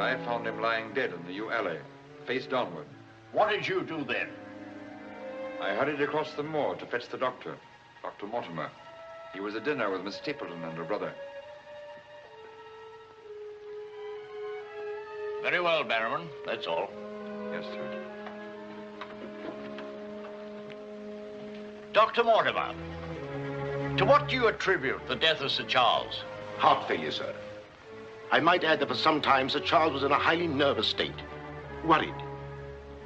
I found him lying dead in the yew alley, face downward. What did you do then? I hurried across the moor to fetch the doctor, Dr. Mortimer. He was at dinner with Miss Stapleton and her brother. Very well, Barrowman. That's all. Yes, sir. Dr. Mortimer, to what do you attribute the death of Sir Charles? Heart failure, sir. I might add that for some time Sir Charles was in a highly nervous state. Worried.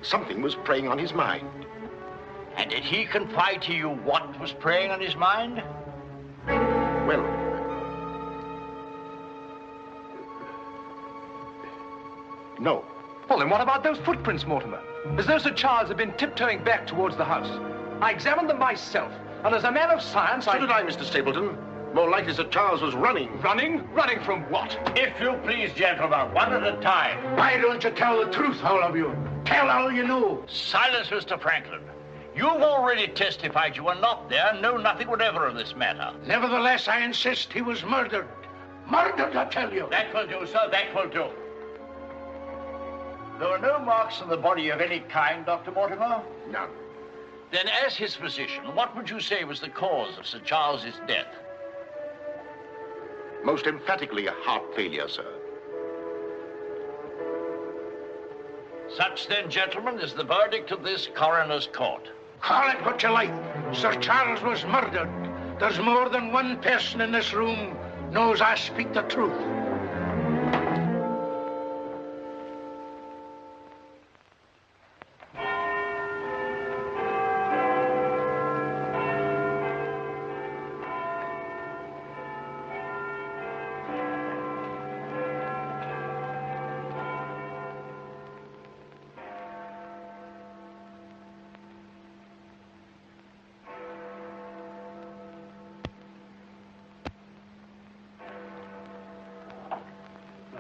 Something was preying on his mind. And did he confide to you what was preying on his mind? Well, no. Well, then what about those footprints, Mortimer? As though Sir Charles had been tiptoeing back towards the house. I examined them myself, and as a man of science, So did I, Mr. Stapleton. More likely Sir Charles was running. Running? Running from what? If you please, gentlemen, one at a time. Why don't you tell the truth, all of you? Tell all you know. Silence, Mr. Franklin. You've already testified you were not there and know nothing whatever of this matter. Nevertheless, I insist he was murdered. Murdered, I tell you. That will do, sir, that will do. There were no marks on the body of any kind, Dr. Mortimer? None. Then, as his physician, what would you say was the cause of Sir Charles's death? Most emphatically a heart failure, sir. Such, then, gentlemen, is the verdict of this coroner's court. Call it what you like. Sir Charles was murdered. There's more than one person in this room knows I speak the truth.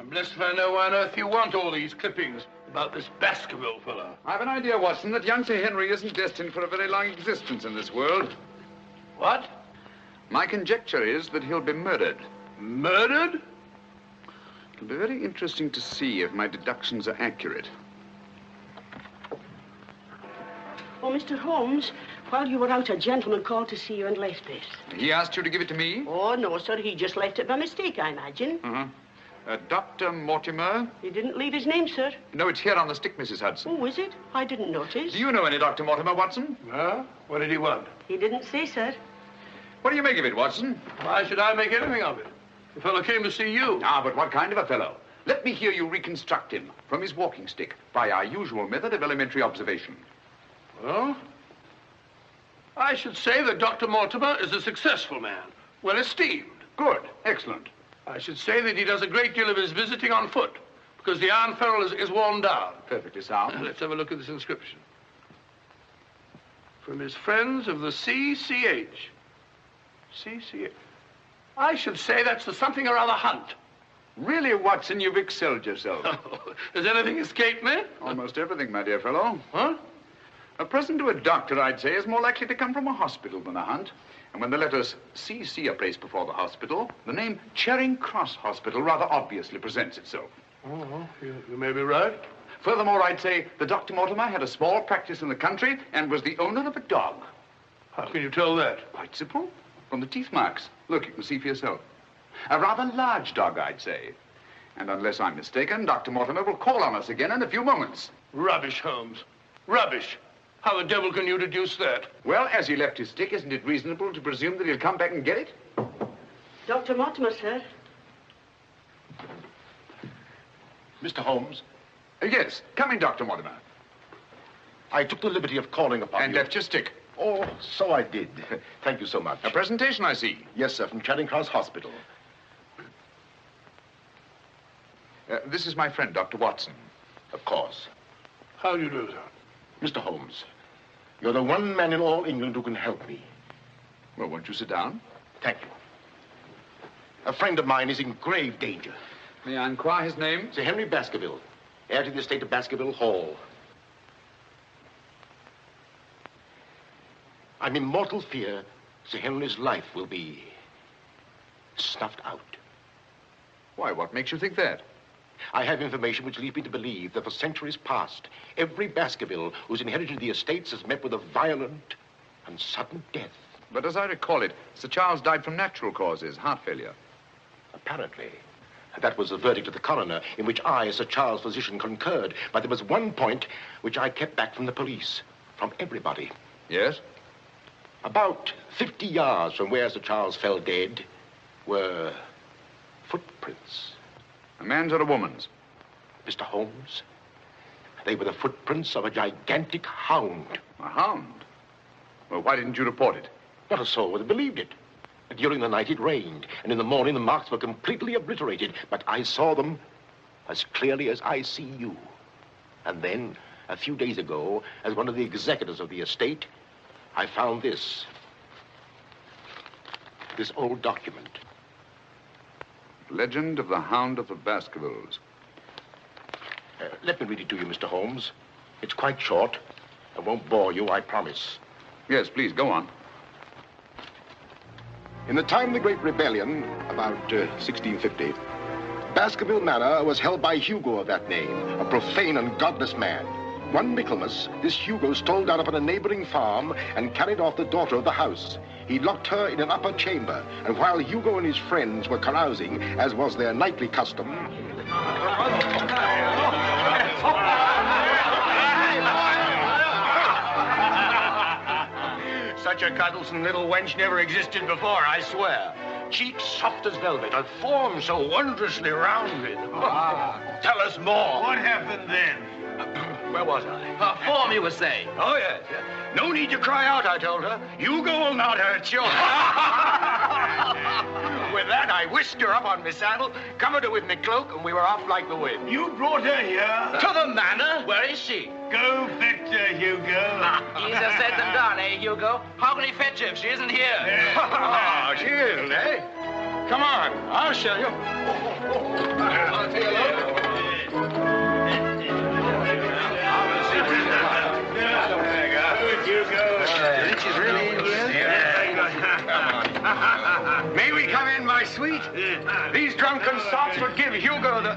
Blessed if I know why on earth you want all these clippings about this Baskerville fellow. I've an idea, Watson, that young Sir Henry isn't destined for a very long existence in this world. What? My conjecture is that he'll be murdered. Murdered? It'll be very interesting to see if my deductions are accurate. Oh, Mr. Holmes, while you were out, a gentleman called to see you and left this. He asked you to give it to me? Oh, no, sir. He just left it by mistake, I imagine. Uh-huh. Dr. Mortimer? He didn't leave his name, sir. No, it's here on the stick, Mrs. Hudson. Oh, is it? I didn't notice. Do you know any Dr. Mortimer, Watson? Huh? What did he want? He didn't say, sir. What do you make of it, Watson? Why should I make anything of it? The fellow came to see you. Ah, but what kind of a fellow? Let me hear you reconstruct him from his walking stick by our usual method of elementary observation. Well, I should say that Dr. Mortimer is a successful man, well esteemed. Good. Excellent. I should say that he does a great deal of his visiting on foot, because the iron ferrule is worn down. Perfectly sound. Let's have a look at this inscription. From his friends of the CCH. CCH. I should say that's the something or other hunt. Really, Watson, you've excelled yourself. Has anything escaped me? Almost everything, my dear fellow. Huh? A present to a doctor, I'd say, is more likely to come from a hospital than a hunt. And when the letters CC are placed before the hospital, the name Charing Cross Hospital rather obviously presents itself. Oh, you may be right. Furthermore, I'd say that Dr. Mortimer had a small practice in the country and was the owner of a dog. How can you tell that? Quite simple. From the teeth marks. Look, you can see for yourself. A rather large dog, I'd say. And unless I'm mistaken, Dr. Mortimer will call on us again in a few moments. Rubbish, Holmes. Rubbish. How the devil can you deduce that? Well, as he left his stick, isn't it reasonable to presume that he'll come back and get it? Dr. Mortimer, sir. Mr. Holmes, Yes. Come in, Dr. Mortimer. I took the liberty of calling upon And you. left your stick. Oh, so I did. Thank you so much. A presentation, I see. Yes, sir, from Charing Cross Hospital. This is my friend, Dr. Watson. Of course. How do you do, sir? Mr. Holmes, you're the one man in all England who can help me. Well, won't you sit down? Thank you. A friend of mine is in grave danger. May I inquire his name? Sir Henry Baskerville, heir to the estate of Baskerville Hall. I'm in mortal fear Sir Henry's life will be snuffed out. Why, what makes you think that? I have information which leads me to believe that for centuries past, every Baskerville who's inherited the estates has met with a violent and sudden death. But as I recall it, Sir Charles died from natural causes, heart failure. Apparently. That was the verdict of the coroner, in which I, as Sir Charles' physician, concurred. But there was one point which I kept back from the police, from everybody. Yes? About 50 yards from where Sir Charles fell dead were footprints. A man's or a woman's? Mr. Holmes, they were the footprints of a gigantic hound. A hound? Well, why didn't you report it? Not a soul would have believed it. During the night it rained, and in the morning the marks were completely obliterated. But I saw them as clearly as I see you. And then, a few days ago, as one of the executors of the estate, I found this old document. Legend of the Hound of the Baskervilles. Let me read it to you, Mr. Holmes. It's quite short. I won't bore you, I promise. Yes, please, go on. In the time of the Great Rebellion, about 1650, Baskerville Manor was held by Hugo of that name, a profane and godless man. One Michaelmas, this Hugo stole down upon a neighboring farm and carried off the daughter of the house. He locked her in an upper chamber, and while Hugo and his friends were carousing, as was their nightly custom... Such a cuddlesome little wench never existed before, I swear. Cheeks soft as velvet, a form so wondrously rounded. Tell us more. What happened then? Where was I? Her form, you were saying. Oh, yes. No need to cry out, I told her. Hugo will not hurt you. With that, I whisked her up on my saddle, covered her with my cloak, and we were off like the wind. You brought her here? To the manor? Where is she? Go fetch her, Hugo. Easier said than done, eh, Hugo? How can he fetch her if she isn't here? Oh, she isn't, eh? Come on, I'll show you. I'll take a look. She's really in here? May we come in, my sweet? These drunken sots would give Hugo the...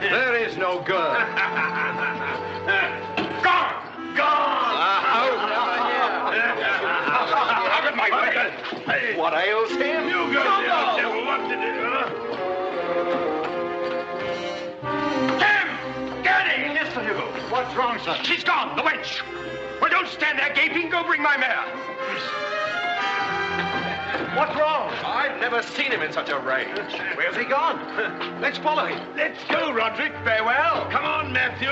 There is no girl. Gone! Gone! Out of my way! What ails him? Hugo, what to do, huh? Gurney! Yes, Sir Hugo. What's wrong, sir? She's gone, the wench. Well, don't stand there gaping. Go bring my mare. What's wrong? I've never seen him in such a rage. Where's he gone? Let's follow him. Let's go, Roderick. Farewell. Come on, Matthew.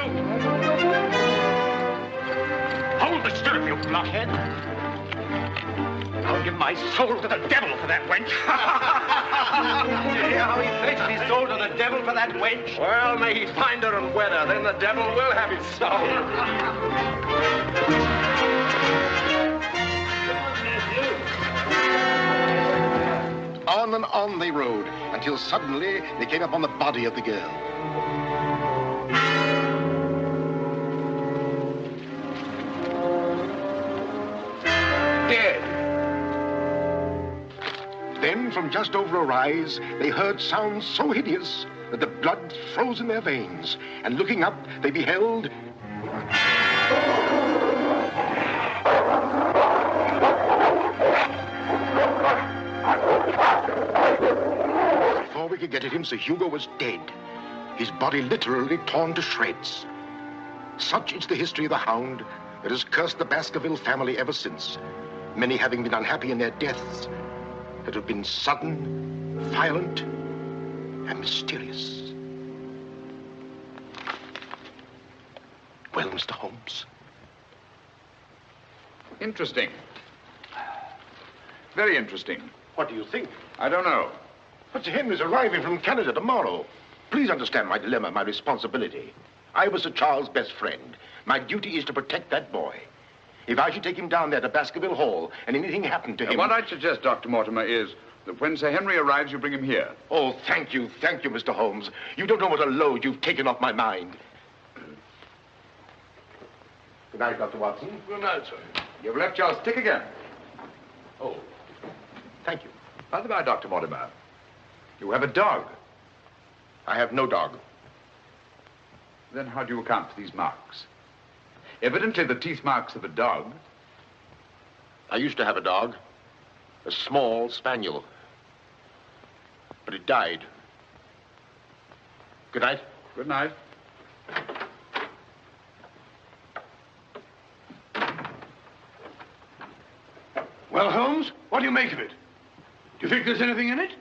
Hold the stirrup, you blockhead. I'll give my soul to the devil for that wench. You hear how he pledged his soul to the devil for that wench? Well, may he find her and wed her, then the devil will have his soul. On and on they rode, until suddenly they came upon the body of the girl. Dead. Then, from just over a rise, they heard sounds so hideous that the blood froze in their veins. And looking up, they beheld... Before we could get at him, Sir Hugo was dead. His body literally torn to shreds. Such is the history of the Hound that has cursed the Baskerville family ever since. Many having been unhappy in their deaths that have been sudden, violent, and mysterious. Well, Mr. Holmes? Interesting. Very interesting. What do you think? I don't know. But Sir Henry's arriving from Canada tomorrow. Please understand my dilemma, my responsibility. I was Sir Charles' best friend. My duty is to protect that boy. If I should take him down there to Baskerville Hall and anything happened to him... What I'd suggest, Dr. Mortimer, is that when Sir Henry arrives, you bring him here. Oh, thank you, Mr. Holmes. You don't know what a load you've taken off my mind. Good night, Dr. Watson. Good night, sir. You've left your stick again. Oh, thank you. By the by, Dr. Mortimer, you have a dog. I have no dog. Then how do you account for these marks? Evidently the teeth marks of a dog. I used to have a dog, a small spaniel. But it died. Good night. Good night. Well, Holmes, what do you make of it? Do you think there's anything in it?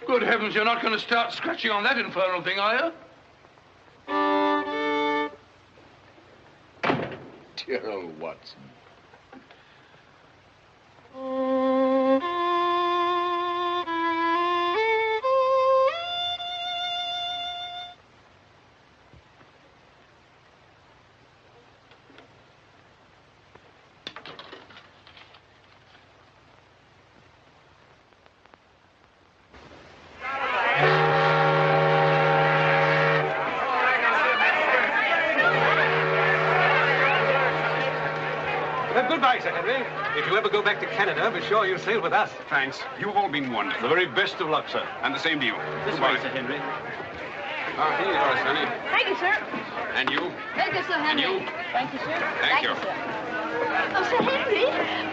Good heavens, you're not going to start scratching on that infernal thing, are you? Dear old Watson. Goodbye, Sir Henry. If you ever go back to Canada, be sure you sail with us. Thanks. You've all been wonderful. The very best of luck, sir. And the same to you. This way, Sir Henry. Ah, here you are, Sonny. Thank you, sir. And you? Thank you, Sir Henry. And you? Thank you, sir. Thank you. sir. Oh, Sir Henry.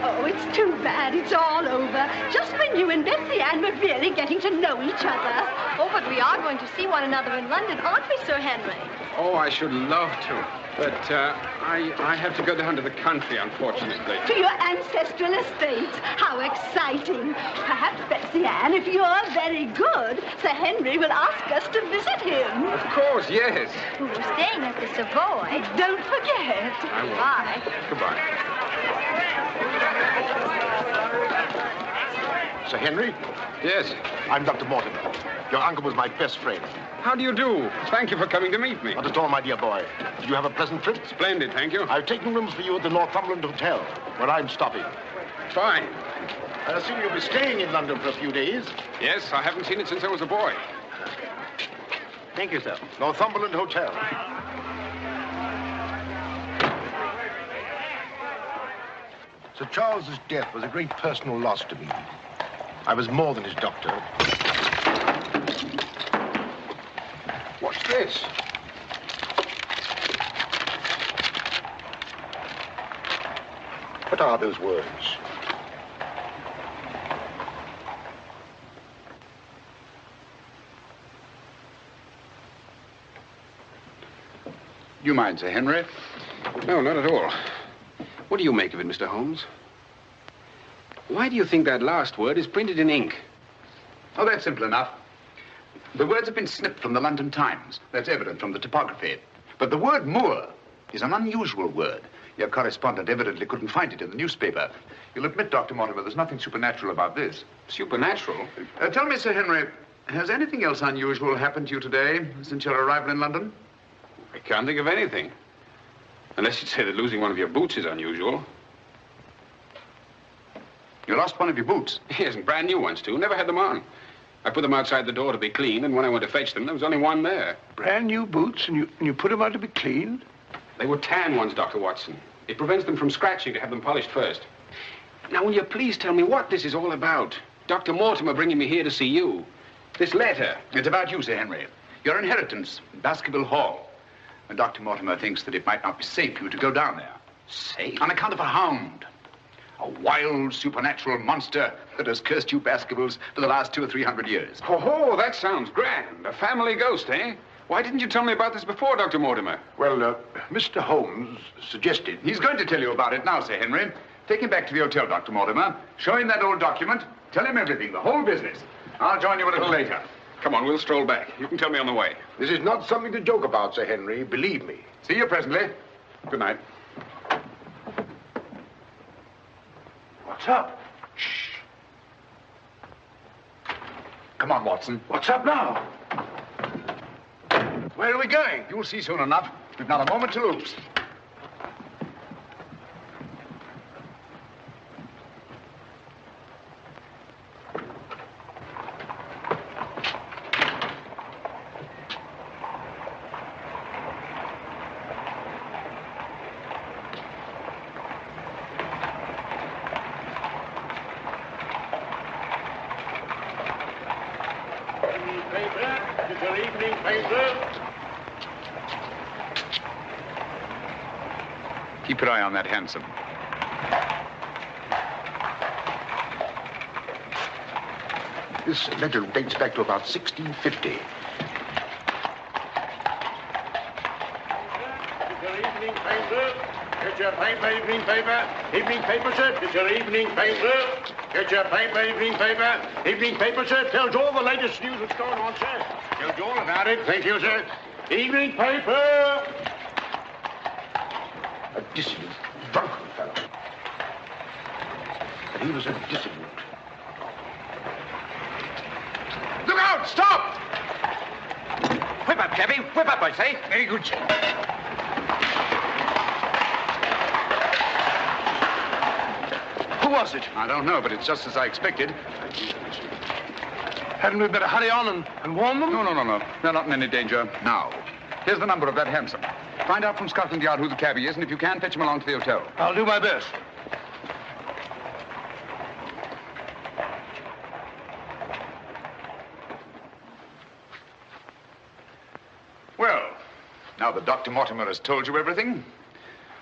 Oh, it's too bad it's all over. Just when you and Betsy Ann were really getting to know each other. Oh, but we are going to see one another in London, aren't we, Sir Henry? Oh, I should love to. But I have to go down to the country, unfortunately. To your ancestral estate. How exciting. Perhaps, Betsy Ann, if you're very good, Sir Henry will ask us to visit him. Of course, yes. We're staying at the Savoy. Don't forget. I will. Bye. Goodbye. Sir Henry? Yes. I'm Dr. Mortimer. Your uncle was my best friend. How do you do? Thank you for coming to meet me. Not at all, my dear boy. Did you have a pleasant trip? Splendid, thank you. I've taken rooms for you at the Northumberland Hotel, where I'm stopping. Fine. I assume you'll be staying in London for a few days. Yes, I haven't seen it since I was a boy. Thank you, sir. Northumberland Hotel. Sir Charles's death was a great personal loss to me. I was more than his doctor. What's this? What are those words? You mind, Sir Henry? No, not at all. What do you make of it, Mr. Holmes? Why do you think that last word is printed in ink? Oh, that's simple enough. The words have been snipped from the London Times. That's evident from the typography. But the word moor is an unusual word. Your correspondent evidently couldn't find it in the newspaper. You'll admit, Dr. Mortimer, there's nothing supernatural about this. Supernatural? Tell me, Sir Henry, has anything else unusual happened to you today since your arrival in London? I can't think of anything. Unless you'd say that losing one of your boots is unusual. You lost one of your boots? Yes, and brand new ones, too. Never had them on. I put them outside the door to be cleaned, and when I went to fetch them, there was only one there. Brand new boots, and you put them out to be cleaned? They were tan ones, Dr. Watson. It prevents them from scratching to have them polished first. Now, will you please tell me what this is all about? Dr. Mortimer bringing me here to see you. This letter. It's about you, Sir Henry. Your inheritance in Baskerville Hall. And Dr. Mortimer thinks that it might not be safe for you to go down there. Safe? On account of a hound. A wild, supernatural monster that has cursed you Baskervilles for the last 200 or 300 years. Oh, that sounds grand. A family ghost, eh? Why didn't you tell me about this before, Dr. Mortimer? Well, Mr. Holmes suggested... He's going to tell you about it now, Sir Henry. Take him back to the hotel, Dr. Mortimer. Show him that old document. Tell him everything, the whole business. I'll join you a little later. Come on, we'll stroll back. You can tell me on the way. This is not something to joke about, Sir Henry. Believe me. See you presently. Good night. What's up? Shh. Come on, Watson. What's up now? Where are we going? You'll see soon enough. We've not a moment to lose. evening paper. It's your evening paper. Keep your eye on that hansom. This letter dates back to about 1650. Your evening paper. Get your paper, evening paper. Evening paper, sir. Get your evening paper. Get your paper, evening paper. Evening paper, sir. Tells all the latest news that's going on, sir. Tells you all about it. Thank you, sir. Evening paper. A dissolute, drunken fellow. And he was a dissolute. Look out! Stop! Whip up, cabby. Whip up, I say. Very good, sir. Who was it? I don't know, but it's just as I expected. Hadn't we better hurry on and warn them? No. They're not in any danger now. Here's the number of that hansom. Find out from Scotland Yard who the cabby is, and if you can, fetch him along to the hotel. I'll do my best. Well, now that Dr. Mortimer has told you everything,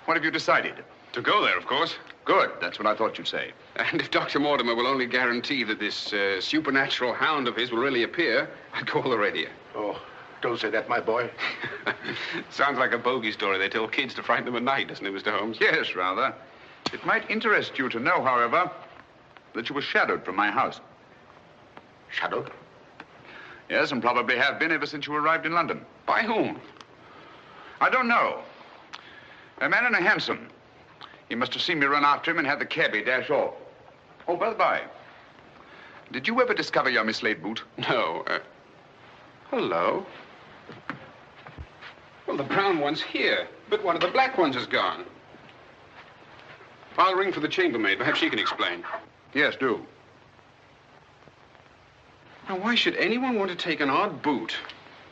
what have you decided? To go there, of course. Good. That's what I thought you'd say. And if Dr. Mortimer will only guarantee that this supernatural hound of his will really appear, I'd call the radio. Oh, don't say that, my boy. Sounds like a bogey story they tell kids to frighten them at night, doesn't it, Mr. Holmes? Yes, rather. It might interest you to know, however, that you were shadowed from my house. Shadowed? Yes, and probably have been ever since you arrived in London. By whom? I don't know. A man in a hansom. He must have seen me run after him and had the cabby dash off. Oh, by the by, did you ever discover your mislaid boot? No. Hello. Well, the brown one's here, but one of the black ones is gone. I'll ring for the chambermaid. Perhaps she can explain. Yes, do. Now, why should anyone want to take an odd boot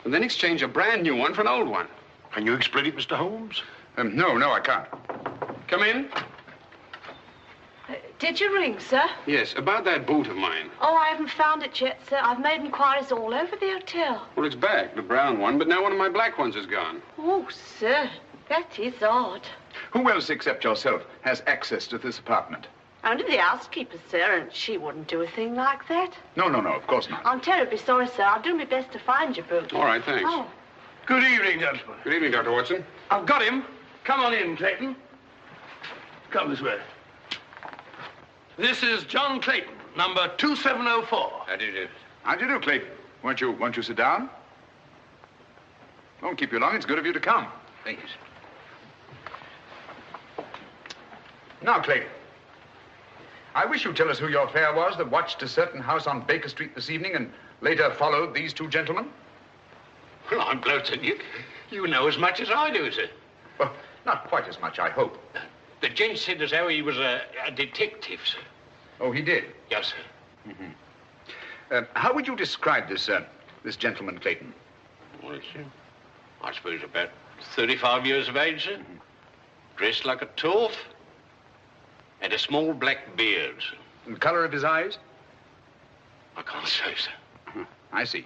and then exchange a brand new one for an old one? Can you explain it, Mr. Holmes? No, I can't. Come in. Did you ring, sir? Yes, about that boot of mine. Oh, I haven't found it yet, sir. I've made inquiries all over the hotel. Well, it's back, the brown one, but now one of my black ones is gone. Oh, sir, that is odd. Who else except yourself has access to this apartment? Only the housekeeper, sir, and she wouldn't do a thing like that. No, of course not. I'm terribly sorry, sir. I'll do my best to find your boot. All right, thanks. Oh. Good evening, gentlemen. Good evening, Dr. Watson. I've got him. Come on in, Clayton. Come this way. This is John Clayton, number 2704. How do you do? How do you do, Clayton? Won't you sit down? Won't keep you long. It's good of you to come. Thank you, sir. Now, Clayton, I wish you'd tell us who your fare was that watched a certain house on Baker Street this evening and later followed these two gentlemen. Well, I'm glad that you know as much as I do, sir. Well, not quite as much, I hope. The gent said as how he was a detective, sir. Oh, he did? Yes, sir. Mm-hmm. How would you describe this gentleman, Clayton? Well, sir, I suppose about 35 years of age, sir. Dressed like a toff. Had a small black beard, sir. And the color of his eyes? I can't say, sir. I see.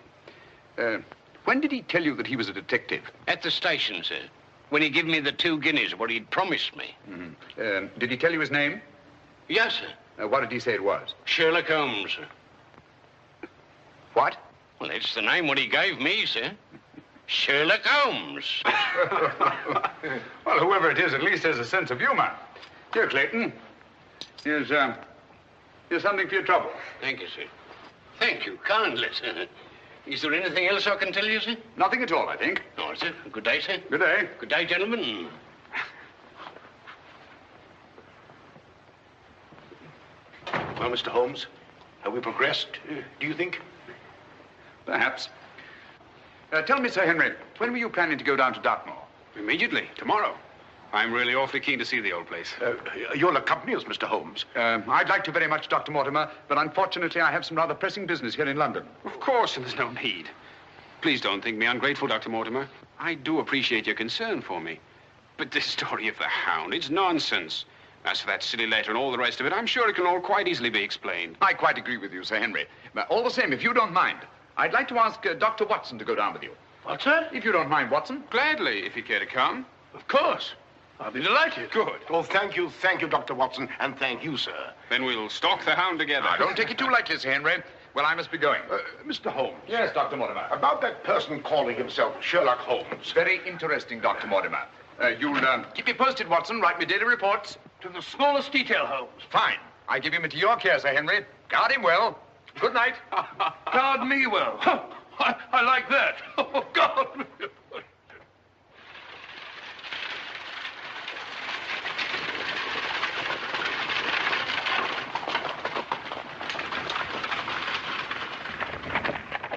When did he tell you that he was a detective? At the station, sir. When he gave me the 2 guineas, what he'd promised me. Mm-hmm. Did he tell you his name? Yes, sir. What did he say it was? Sherlock Holmes, sir. What? Well, that's the name what he gave me, sir. Sherlock Holmes. Well, whoever it is, at least has a sense of humor. Here, Clayton. Here's something for your trouble. Thank you, sir. Thank you kindly, sir. Is there anything else I can tell you, sir? Nothing at all, I think. All right, sir. Good day, sir. Good day. Good day, gentlemen. Well, Mr. Holmes, have we progressed, do you think? Perhaps. Tell me, Sir Henry, when were you planning to go down to Dartmoor? Immediately, tomorrow. I'm really awfully keen to see the old place. You'll accompany us, Mr. Holmes. I'd like to very much, Dr. Mortimer, but unfortunately I have some rather pressing business here in London. Of course, and there's no need. Please don't think me ungrateful, Dr. Mortimer. I do appreciate your concern for me. But this story of the Hound, it's nonsense. As for that silly letter and all the rest of it, I'm sure it can all quite easily be explained. I quite agree with you, Sir Henry. But all the same, if you don't mind, I'd like to ask Dr. Watson to go down with you. What, sir? If you don't mind, Watson. Gladly, if you care to come. Of course. I'll be delighted. Good. Oh, thank you, Dr. Watson, and thank you, sir. Then we'll stalk the Hound together. Now, don't take it too lightly, Sir Henry. Well, I must be going. Mr. Holmes. Yes, Dr. Mortimer. About that person calling himself Sherlock Holmes. Very interesting, Dr. Mortimer. You'll keep me posted, Watson. Write me daily reports. To the smallest detail, Holmes. Fine. I give him into your care, Sir Henry. Guard him well. Good night. Guard me well. I like that. Oh, God.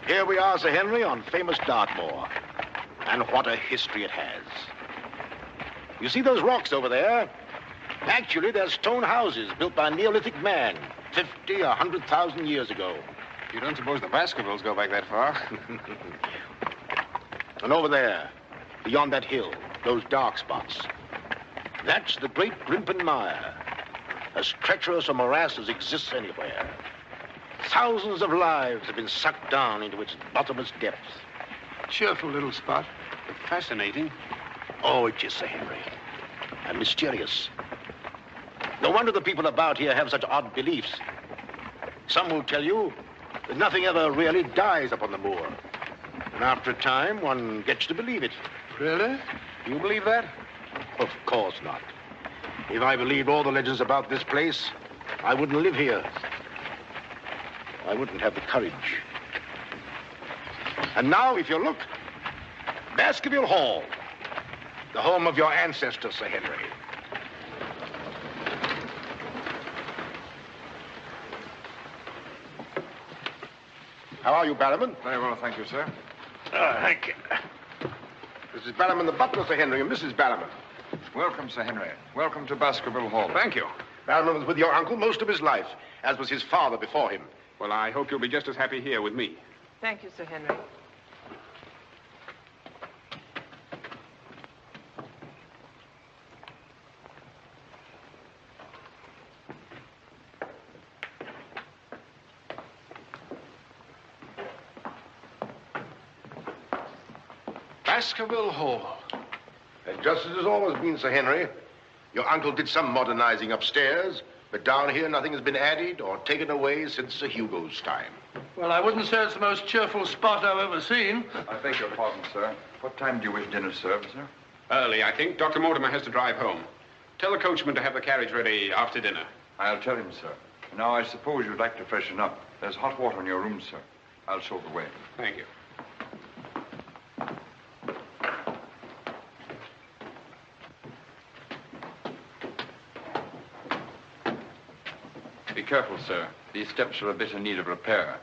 Here we are, Sir Henry, on famous Dartmoor. And what a history it has. You see those rocks over there? Actually, they're stone houses built by a Neolithic man 50 or 100,000 years ago. You don't suppose the Baskervilles go back that far? And over there, beyond that hill, those dark spots. That's the great Grimpen Mire, as treacherous a morass as exists anywhere. Thousands of lives have been sucked down into its bottomless depths. Cheerful little spot. Fascinating. Oh, it is, Sir Henry. And mysterious. No wonder the people about here have such odd beliefs. Some will tell you that nothing ever really dies upon the moor. And after a time, one gets to believe it. Really? You believe that? Of course not. If I believed all the legends about this place, I wouldn't live here. I wouldn't have the courage. And now, if you look, Baskerville Hall, the home of your ancestors, Sir Henry. How are you, Barrowman? Very well, thank you, sir. Thank you. This is Barrowman the butler, Sir Henry, and Mrs. Barrowman. Welcome, Sir Henry. Welcome to Baskerville Hall. Thank you. Barrowman was with your uncle most of his life, as was his father before him. Well, I hope you'll be just as happy here with me. Thank you, Sir Henry. Baskerville Hall. And just as it's always been, Sir Henry, your uncle did some modernizing upstairs, but down here nothing has been added or taken away since Sir Hugo's time. Well, I wouldn't say it's the most cheerful spot I've ever seen. I beg your pardon, sir. What time do you wish dinner served, sir? Early, I think. Dr. Mortimer has to drive home. Tell the coachman to have the carriage ready after dinner. I'll tell him, sir. Now, I suppose you'd like to freshen up. There's hot water in your room, sir. I'll show the way. Thank you. Be careful, sir. These steps are a bit in need of repair.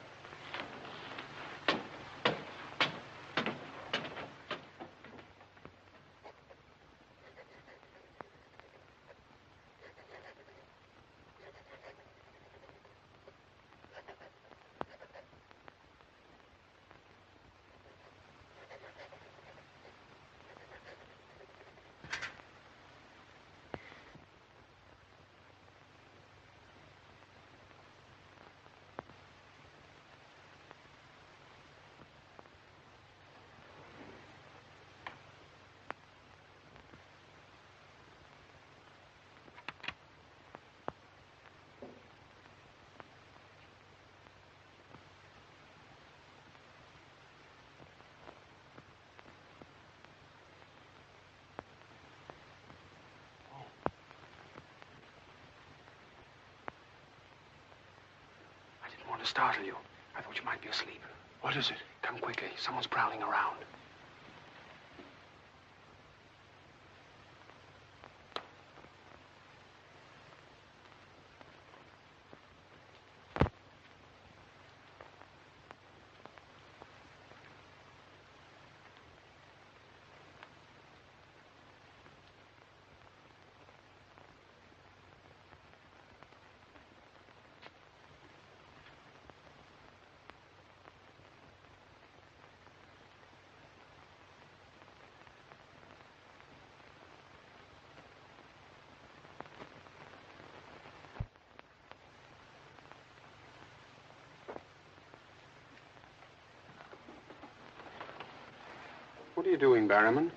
I want to startle you. I thought you might be asleep. What is it? Come quickly. Someone's prowling around. What are you doing, Barrowman?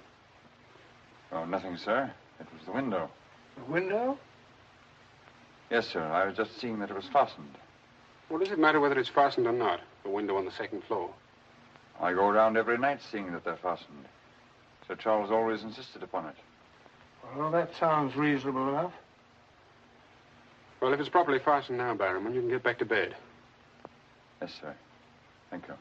Oh, nothing, sir. It was the window. The window? Yes, sir. I was just seeing that it was fastened. What does it matter whether it's fastened or not? The window on the second floor. I go around every night seeing that they're fastened. Sir Charles always insisted upon it. Well, that sounds reasonable enough. Well, if it's properly fastened now, Barrowman, you can get back to bed. Yes, sir. Thank you.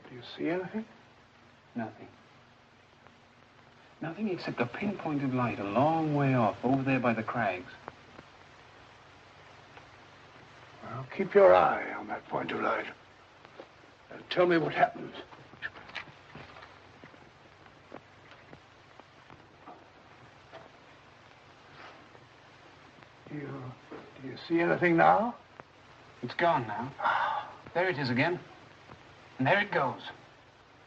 Do you see anything? Nothing. Nothing except a pinpointed light a long way off, over there by the crags. Well, keep your eye on that point of light. And tell me what happens. Do you see anything now? It's gone now. There it is again. And there it goes.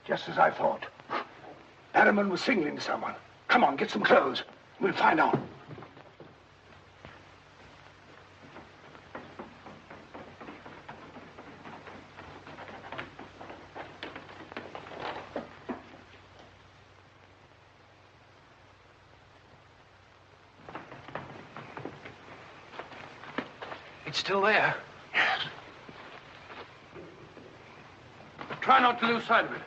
Just as I thought. Barrowman was signaling to someone. Come on, get some clothes. We'll find out. It's still there. Yes. Try not to lose sight of it.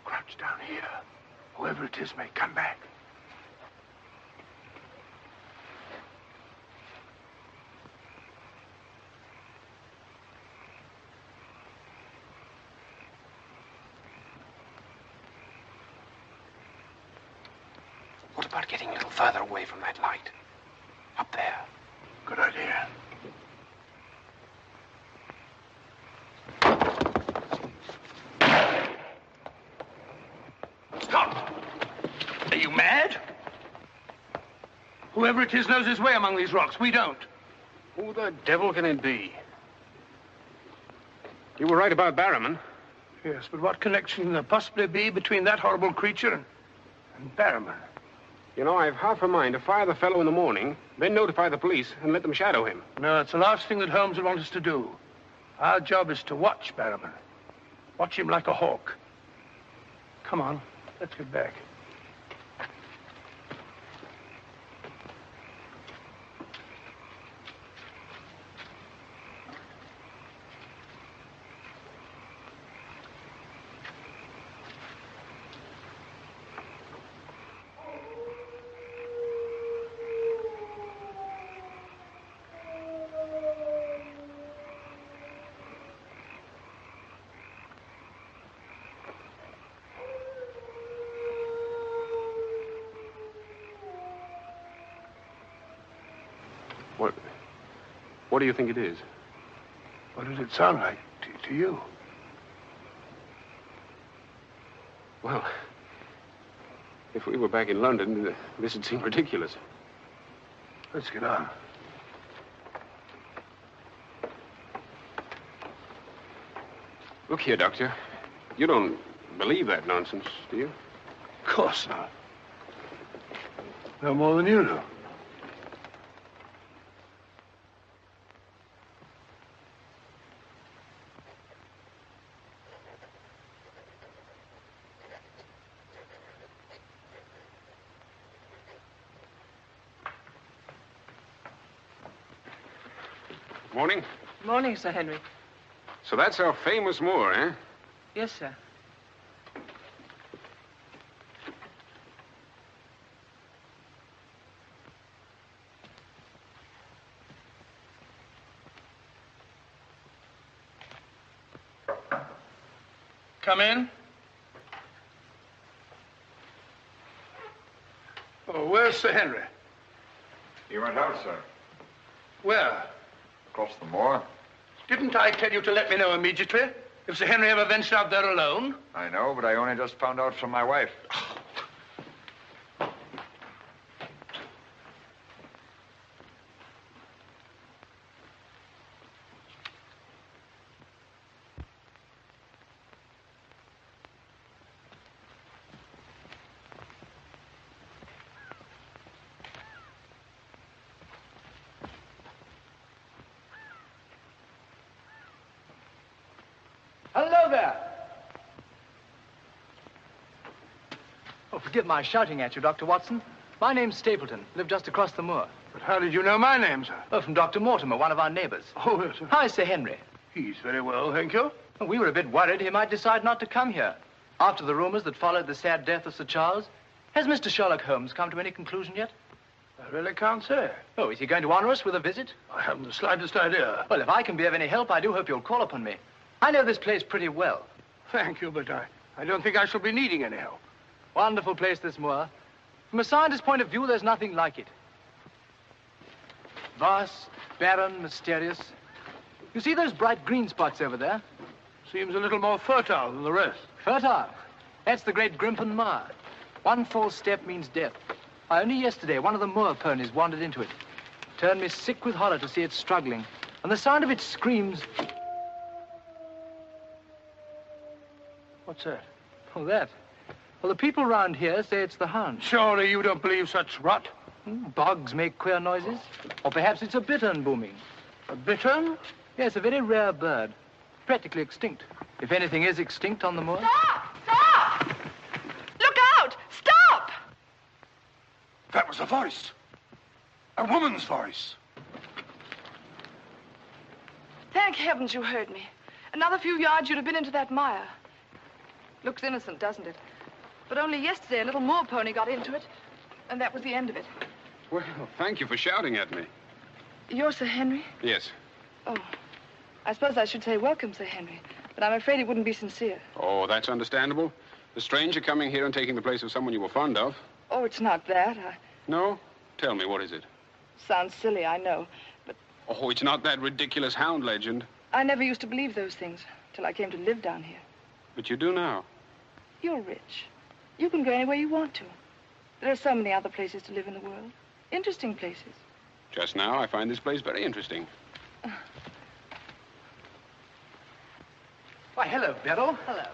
Crouch down here. Whoever it is may come back. What about getting a little further away from that light? Up there. Good idea. Stop! Are you mad? Whoever it is knows his way among these rocks. We don't. Who the devil can it be? You were right about Barrowman. Yes, but what connection can there possibly be between that horrible creature and Barrowman? You know, I've half a mind to fire the fellow in the morning, then notify the police and let them shadow him. No, it's the last thing that Holmes would want us to do. Our job is to watch Barrowman. Watch him like a hawk. Come on, let's get back. What do you think it is? What does it sound like to you? Well, if we were back in London, this would seem ridiculous. Let's get on. Look here, Doctor. You don't believe that nonsense, do you? Of course not. No more than you do. Morning. Morning, Sir Henry. So that's our famous Moor, eh? Yes, sir. Come in. Oh, where's Sir Henry? He went out, sir. Where? Across the moor. Didn't I tell you to let me know immediately if Sir Henry ever ventured out there alone? I know, but I only just found out from my wife. Hello there. Oh, forgive my shouting at you, Dr. Watson. My name's Stapleton. Live just across the moor. But how did you know my name, sir? Oh, from Dr. Mortimer, one of our neighbors. Oh, yes, sir. Hi, Sir Henry. He's very well, thank you. Oh, we were a bit worried he might decide not to come here. After the rumors that followed the sad death of Sir Charles, has Mr. Sherlock Holmes come to any conclusion yet? I really can't say. Oh, is he going to honor us with a visit? I haven't the slightest idea. Well, if I can be of any help, I do hope you'll call upon me. I know this place pretty well. Thank you, but I don't think I shall be needing any help. Wonderful place, this moor. From a scientist's point of view, there's nothing like it. Vast, barren, mysterious. You see those bright green spots over there? Seems a little more fertile than the rest. Fertile? That's the great Grimpen Moor. One false step means death. Only yesterday, one of the moor ponies wandered into it. Turned me sick with horror to see it struggling. And the sound of its screams... What's that? Oh, that? Well, the people around here say it's the Hound. Surely you don't believe such rot? Bogs make queer noises. Or perhaps it's a bittern booming. A bittern? Yes, a very rare bird. Practically extinct. If anything is extinct on the moor. Stop! Stop! Look out! Stop! That was a voice. A woman's voice. Thank heavens you heard me. Another few yards, you'd have been into that mire. Looks innocent, doesn't it? But only yesterday, a little moor pony got into it, and that was the end of it. Well, thank you for shouting at me. You're Sir Henry? Yes. Oh, I suppose I should say welcome, Sir Henry, but I'm afraid it wouldn't be sincere. Oh, that's understandable. A stranger coming here and taking the place of someone you were fond of. Oh, it's not that. No? Tell me, what is it? Sounds silly, I know, but... Oh, it's not that ridiculous Hound legend. I never used to believe those things till I came to live down here. But you do now. You're rich. You can go anywhere you want to. There are so many other places to live in the world. Interesting places. Just now, I find this place very interesting. Why, hello, Beryl. Hello.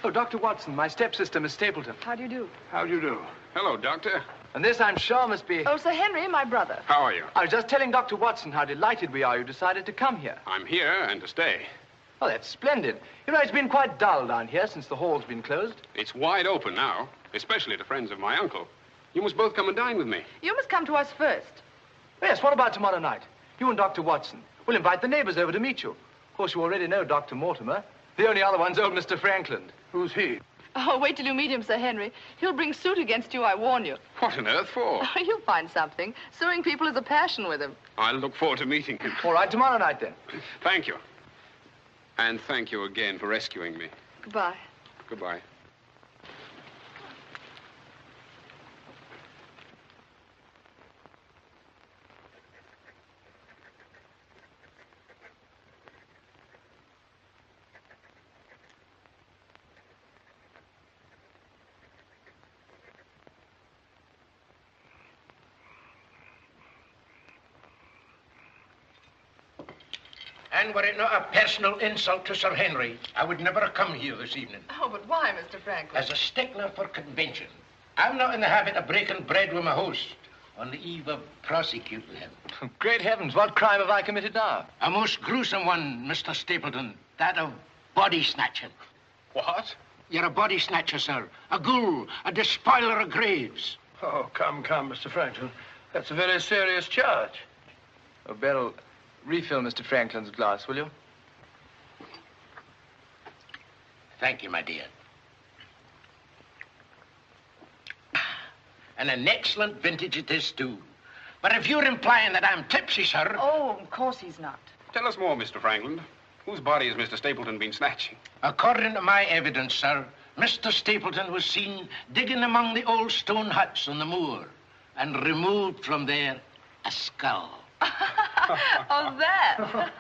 Oh, Dr. Watson, my stepsister, Miss Stapleton. How do you do? How do you do? Hello, Doctor. And this, I'm sure, must be... Oh, Sir Henry, my brother. How are you? I was just telling Dr. Watson how delighted we are you decided to come here. I'm here and to stay. Oh, that's splendid. You know, it's been quite dull down here since the hall's been closed. It's wide open now, especially to friends of my uncle. You must both come and dine with me. You must come to us first. Yes, what about tomorrow night? You and Dr. Watson. We'll invite the neighbors over to meet you. Of course, you already know Dr. Mortimer. The only other one's old Mr. Frankland. Who's he? Oh, wait till you meet him, Sir Henry. He'll bring suit against you, I warn you. What on earth for? Oh, you'll find something. Suing people is a passion with him. I'll look forward to meeting him. All right, tomorrow night, then. Thank you. And thank you again for rescuing me. Goodbye. Goodbye. And were it not a personal insult to Sir Henry, I would never have come here this evening. Oh, but why, Mr. Franklin? As a stickler for convention. I'm not in the habit of breaking bread with my host on the eve of prosecuting him. Great heavens, what crime have I committed now? A most gruesome one, Mr. Stapleton. That of body snatching. What? You're a body snatcher, sir. A ghoul, a despoiler of graves. Oh, come, Mr. Franklin. That's a very serious charge. Oh, Beryl, Refill Mr. Franklin's glass, will you? Thank you, my dear. And an excellent vintage it is, too. But if you're implying that I'm tipsy, sir... Oh, of course he's not. Tell us more, Mr. Franklin. Whose body has Mr. Stapleton been snatching? According to my evidence, sir, Mr. Stapleton was seen digging among the old stone huts on the moor and removed from there a skull. Oh, that.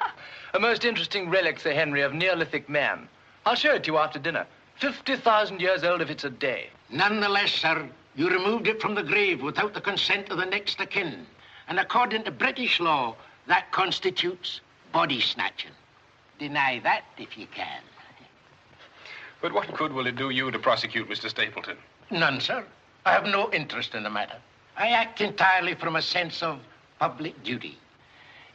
A most interesting relic, Sir Henry, of Neolithic man. I'll show it to you after dinner. 50,000 years old if it's a day. Nonetheless, sir, you removed it from the grave without the consent of the next of kin. And according to British law, that constitutes body snatching. Deny that if you can. But what good will it do you to prosecute Mr. Stapleton? None, sir. I have no interest in the matter. I act entirely from a sense of public duty.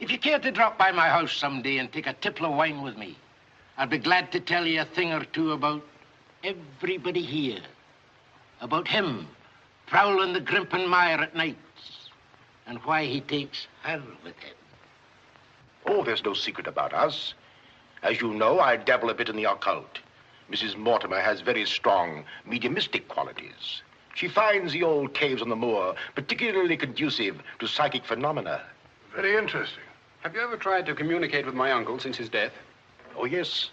If you care to drop by my house someday and take a tipple of wine with me, I'll be glad to tell you a thing or two about everybody here. About him prowling the Grimpen Mire at nights and why he takes her with him. Oh, there's no secret about us. As you know, I dabble a bit in the occult. Mrs. Mortimer has very strong mediumistic qualities. She finds the old caves on the moor particularly conducive to psychic phenomena. Very interesting. Have you ever tried to communicate with my uncle since his death? Oh, yes,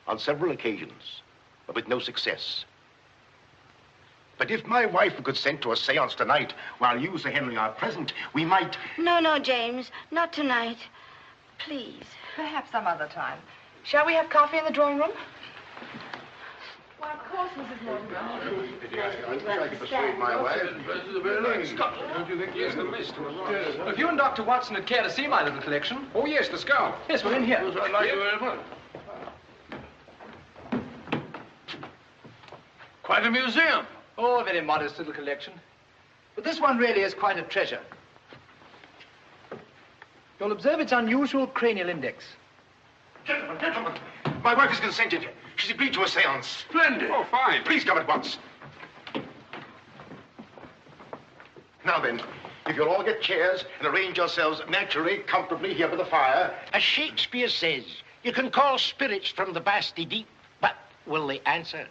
on several occasions, but with no success. But if my wife would consent to a seance tonight, while you, Sir Henry, are present, we might... No, James, not tonight. Please. Perhaps some other time. Shall we have coffee in the drawing room? Why, of course, Mrs. Mortimer. I wish I could persuade my wife. Don't you think there's the list? If you and Dr. Watson would care to see my little collection. Oh, yes, the skull. Yes, we're in here. I'd like you very much. Quite a museum. Oh, a very modest little collection. But this one really is quite a treasure. You'll observe its unusual cranial index. Gentlemen, my wife has consented. She's agreed to a seance. Splendid. Oh, fine. Please come at once. Now then, if you'll all get chairs and arrange yourselves naturally, comfortably here by the fire. As Shakespeare says, you can call spirits from the vasty deep, but will they answer?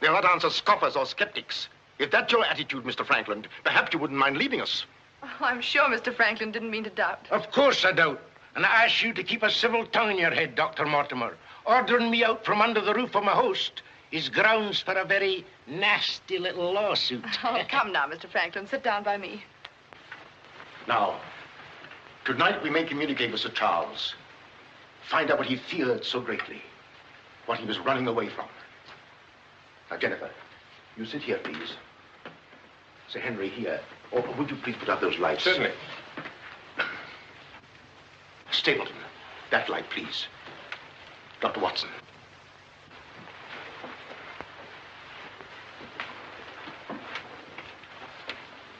They'll not answer scoffers or skeptics. If that's your attitude, Mr. Franklin, perhaps you wouldn't mind leaving us. Oh, I'm sure Mr. Franklin didn't mean to doubt. Of course I doubt. And I ask you to keep a civil tongue in your head, Dr. Mortimer. Ordering me out from under the roof of my host is grounds for a very nasty little lawsuit. Oh, come now, Mr. Franklin. Sit down by me. Now, tonight we may communicate with Sir Charles. Find out what he feared so greatly. What he was running away from. Now, Jennifer, you sit here, please. Sir Henry, here. Or would you please put out those lights? Certainly. Stapleton, that light, please. Dr. Watson.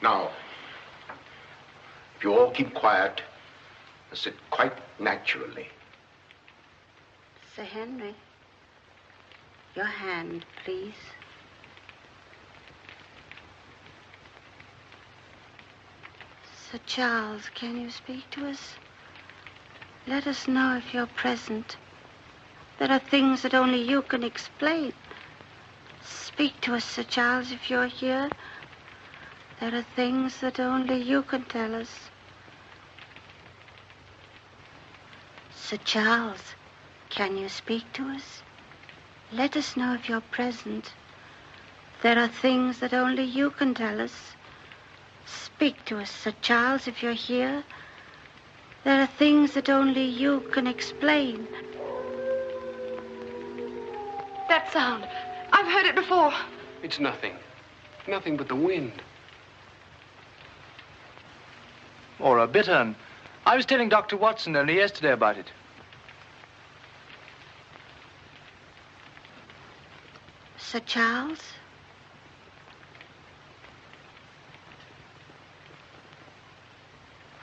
Now, if you all keep quiet and sit quite naturally. Sir Henry, your hand, please. Sir Charles, can you speak to us? Let us know if you're present. There are things that only you can explain. Speak to us, Sir Charles, if you're here. There are things that only you can tell us. Sir Charles, can you speak to us? Let us know if you're present. There are things that only you can tell us. Speak to us, Sir Charles, if you're here. There are things that only you can explain. That sound. I've heard it before. It's nothing. Nothing but the wind. Or a bittern. I was telling Dr. Watson only yesterday about it. Sir Charles?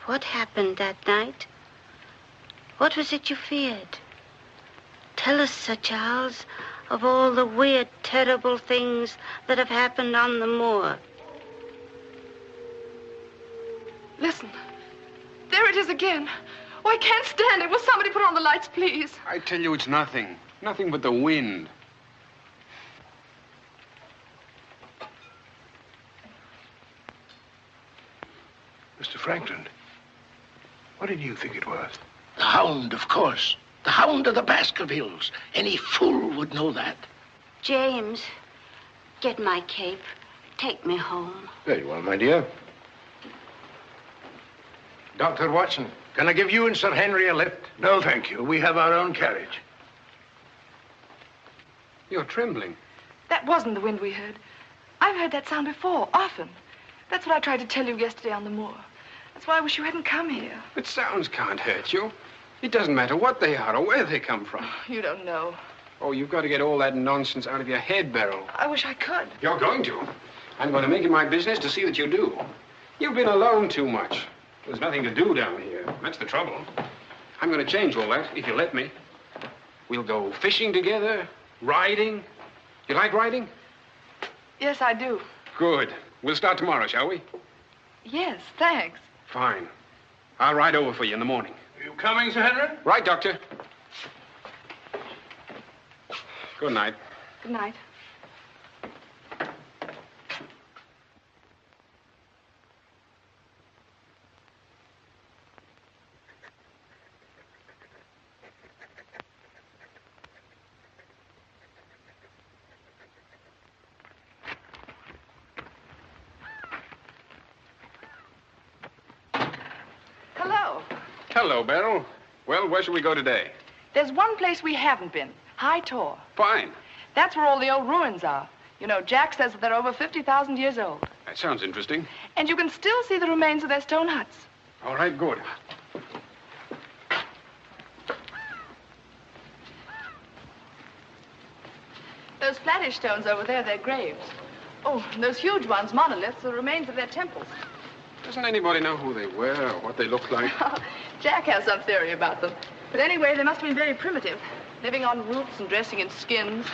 What happened that night? What was it you feared? Tell us, Sir Charles, of all the weird, terrible things that have happened on the moor. Listen. There it is again. Oh, I can't stand it. Will somebody put on the lights, please? I tell you, it's nothing. Nothing but the wind. Mr. Franklin, what did you think it was? The Hound, of course. The Hound of the Baskervilles. Any fool would know that. James, get my cape. Take me home. Very well, my dear. Dr. Watson, can I give you and Sir Henry a lift? No, thank you. We have our own carriage. You're trembling. That wasn't the wind we heard. I've heard that sound before, often. That's what I tried to tell you yesterday on the moor. That's why I wish you hadn't come here. But sounds can't hurt you. It doesn't matter what they are or where they come from. You don't know. Oh, you've got to get all that nonsense out of your head, Beryl. I wish I could. You're going to. I'm going to make it my business to see that you do. You've been alone too much. There's nothing to do down here. That's the trouble. I'm going to change all that, if you let me. We'll go fishing together, riding. You like riding? Yes, I do. Good. We'll start tomorrow, shall we? Yes, thanks. Fine. I'll ride over for you in the morning. Are you coming, Sir Henry? Right, Doctor. Good night. Good night. Hello. Hello, Beryl. Well, where shall we go today? There's one place we haven't been. High Tor. Fine. That's where all the old ruins are. You know, Jack says that they're over 50,000 years old. That sounds interesting. And you can still see the remains of their stone huts. All right, good. Those flattish stones over there, they're graves. Oh, and those huge ones, monoliths, the remains of their temples. Doesn't anybody know who they were or what they looked like? Jack has some theory about them. But anyway, they must have been very primitive, living on roofs and dressing in skins.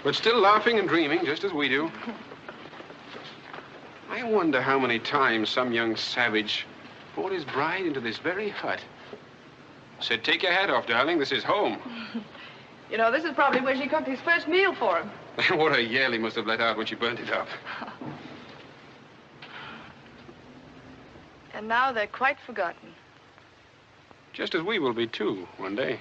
But still laughing and dreaming, just as we do. I wonder how many times some young savage brought his bride into this very hut. Said, take your hat off, darling, this is home. You know, this is probably where she cooked his first meal for him. What a yell he must have let out when she burnt it up. And now they're quite forgotten. Just as we will be, too, one day.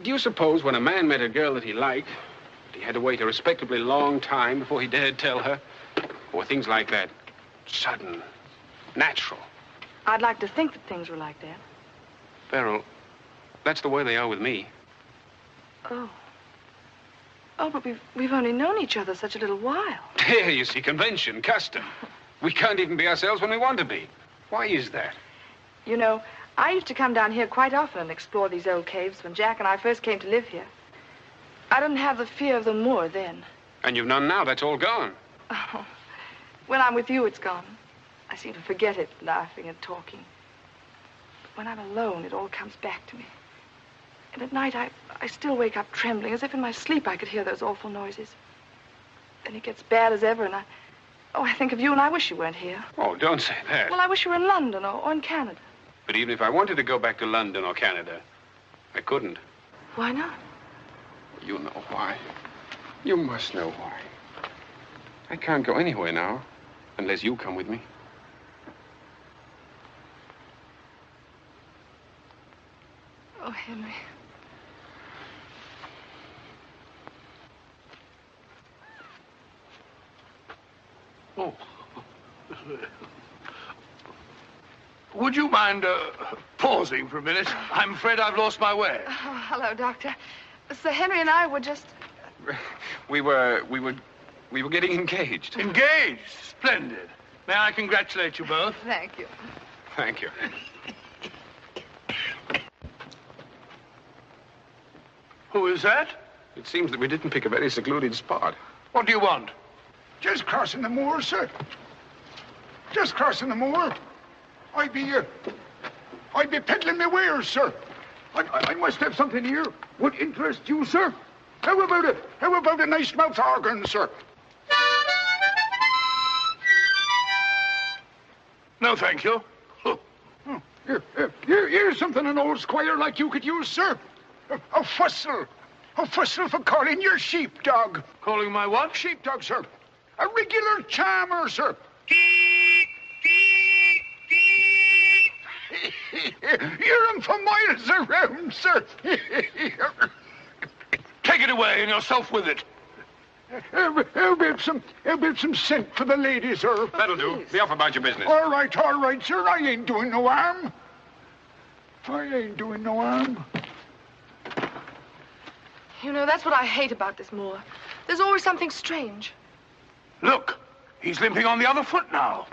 Do you suppose when a man met a girl that he liked, he had to wait a respectably long time before he dared tell her? Or things like that? Sudden, natural. I'd like to think that things were like that. Beryl, that's the way they are with me. Oh. Oh, but we've only known each other such a little while. There, you see, convention, custom. We can't even be ourselves when we want to be. Why is that? You know, I used to come down here quite often and explore these old caves when Jack and I first came to live here. I didn't have the fear of the moor then. And you've none now. That's all gone. Oh, when I'm with you, it's gone. I seem to forget it, laughing and talking. But when I'm alone, it all comes back to me. And at night, I still wake up trembling, as if in my sleep I could hear those awful noises. Then it gets bad as ever, and I think of you, and I wish you weren't here. Oh, don't say that. Well, I wish you were in London or in Canada. But even if I wanted to go back to London or Canada, I couldn't. Why not? You know why. You must know why. I can't go anywhere now, unless you come with me. Oh, Henry. Oh. Would you mind pausing for a minute? I'm afraid I've lost my way. Oh, hello, Doctor. Sir Henry and I were just... We were getting engaged. Engaged? Splendid. May I congratulate you both? Thank you. Thank you. Who is that? It seems that we didn't pick a very secluded spot. What do you want? Just crossing the moor, sir. Just crossing the moor. I'd be peddling my wares, sir. I must have something here. Would interest you, sir. How about it? How about a nice mouth organ, sir? No, thank you. Here's something an old squire like you could use, sir. A fussel. A fussel for calling your sheepdog. Calling my what? Sheepdog, sir. A regular charmer, sir. Hear him for miles around, sir. Take it away and yourself with it. I'll be some scent for the lady, sir. That'll do. Be off about your business. All right, sir. I ain't doing no harm. You know, that's what I hate about this moor. There's always something strange. Look, he's limping on the other foot now.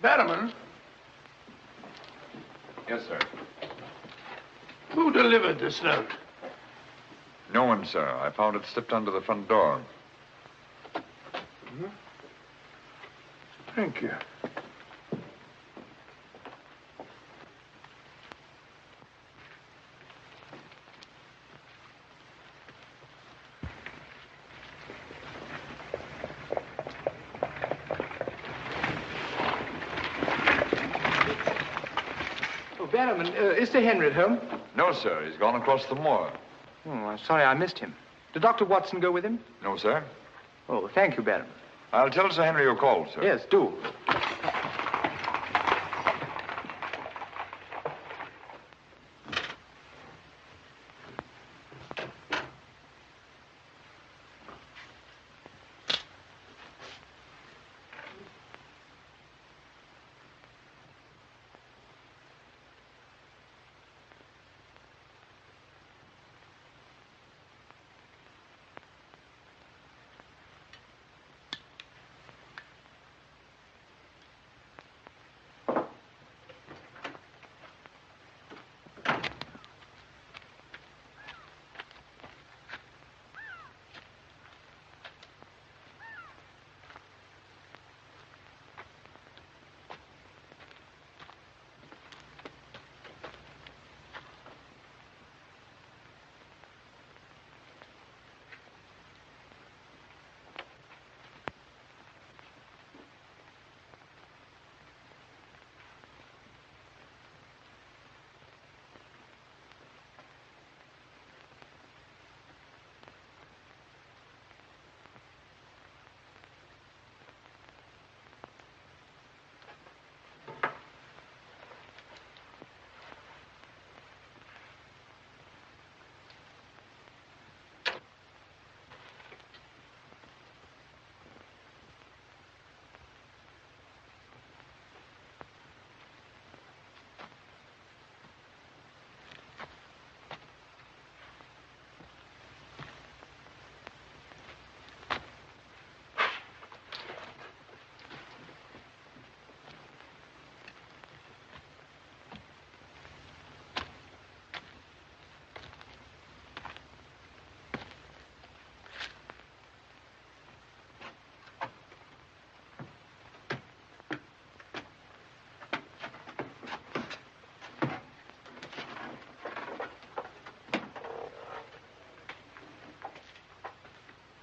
Barrowman? Yes, sir. Who delivered this note? No one, sir. I found it slipped under the front door. Thank you. Barrowman, is Sir Henry at home? No, sir. He's gone across the moor. Oh, I'm sorry I missed him. Did Dr. Watson go with him? No, sir. Oh, thank you, Barrowman. I'll tell Sir Henry you called, sir. Yes, do.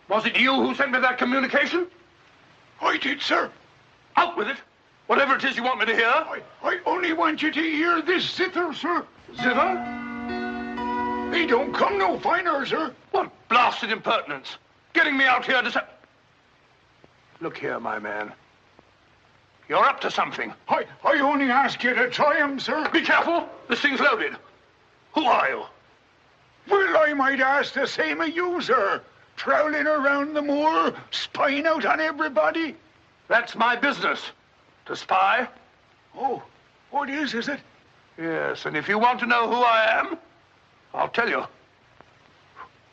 Was it you who sent me that communication? I did, sir. Out with it. Whatever it is you want me to hear. I only want you to hear this zither, sir. Zither? He don't come no finer, sir. What blasted impertinence. Getting me out here to say... Look here, my man. You're up to something. I only ask you to try him, sir. Be careful. This thing's loaded. Who are you? Well, I might ask the same of you, sir. Prowling around the moor, spying out on everybody. That's my business. To spy. Oh, what is it? Yes, and if you want to know who I am, I'll tell you.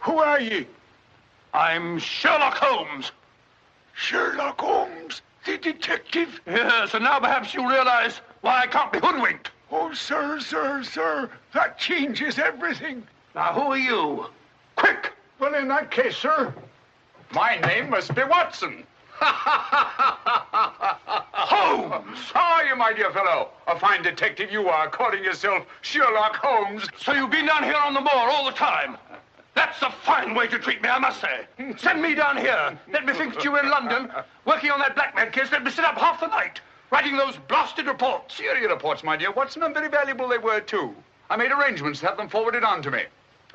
Who are ye? I'm Sherlock Holmes. Sherlock Holmes, the detective? Yes, and now perhaps you realize why I can't be hoodwinked. Oh, sir, that changes everything. Now, who are you? Quick! Well, in that case, sir... My name must be Watson. Holmes! Holmes! How are you, my dear fellow? A fine detective you are, calling yourself Sherlock Holmes. So you've been down here on the moor all the time? That's a fine way to treat me, I must say. Send me down here. Let me think that you were in London, working on that blackmail case. Let me sit up half the night, writing those blasted reports. Serious reports, my dear Watson, and very valuable they were, too. I made arrangements to have them forwarded on to me.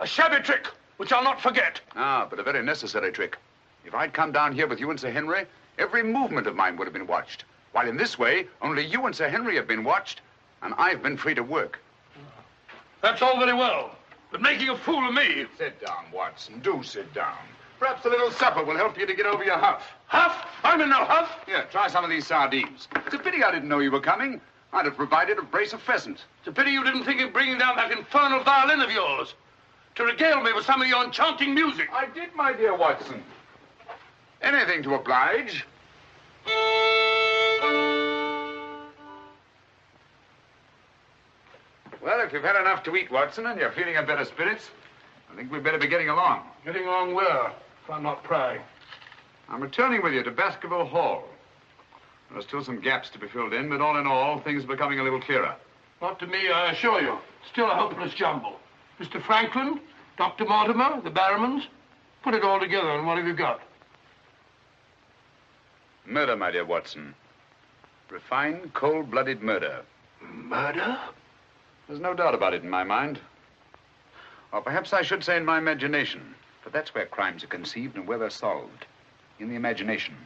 A shabby trick, which I'll not forget. Ah, but a very necessary trick. If I'd come down here with you and Sir Henry, every movement of mine would have been watched. While in this way, only you and Sir Henry have been watched, and I've been free to work. That's all very well, but making a fool of me. Sit down, Watson. Do sit down. Perhaps a little supper will help you to get over your huff. Huff? I'm in no huff. Here, try some of these sardines. It's a pity I didn't know you were coming. I'd have provided a brace of pheasants. It's a pity you didn't think of bringing down that infernal violin of yours to regale me with some of your enchanting music. I did, my dear Watson. Anything to oblige. Well, if you've had enough to eat, Watson, and you're feeling in better spirits, I think we'd better be getting along. Getting along where, if I'm not prying? I'm returning with you to Baskerville Hall. There are still some gaps to be filled in, but all in all, things are becoming a little clearer. Not to me, I assure you. Still a hopeless jumble. Mr. Franklin, Dr. Mortimer, the Barrymans. Put it all together, and what have you got? Murder, my dear Watson. Refined, cold-blooded murder. Murder? There's no doubt about it in my mind. Or perhaps I should say in my imagination. For that's where crimes are conceived and where they're solved. In the imagination.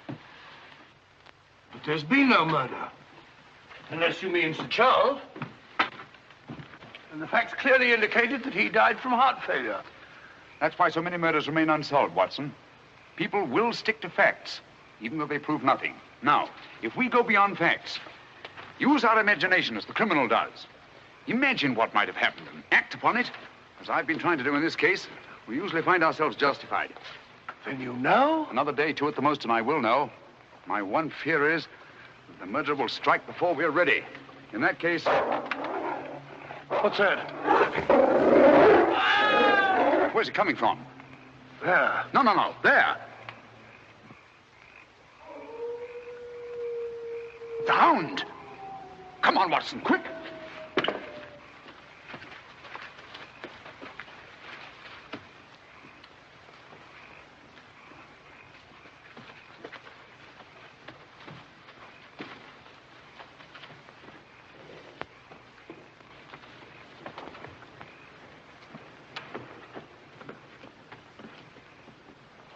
But there's been no murder. Unless you mean Sir Charles. And the facts clearly indicated that he died from heart failure. That's why so many murders remain unsolved, Watson. People will stick to facts, even though they prove nothing. Now, if we go beyond facts, use our imagination as the criminal does. Imagine what might have happened and act upon it, as I've been trying to do in this case. We usually find ourselves justified. Then you know? Another day, two at the most, and I will know. My one fear is that the murderer will strike before we're ready. In that case... What's that? Where's it coming from? There. No. There. The Hound. Come on, Watson, quick.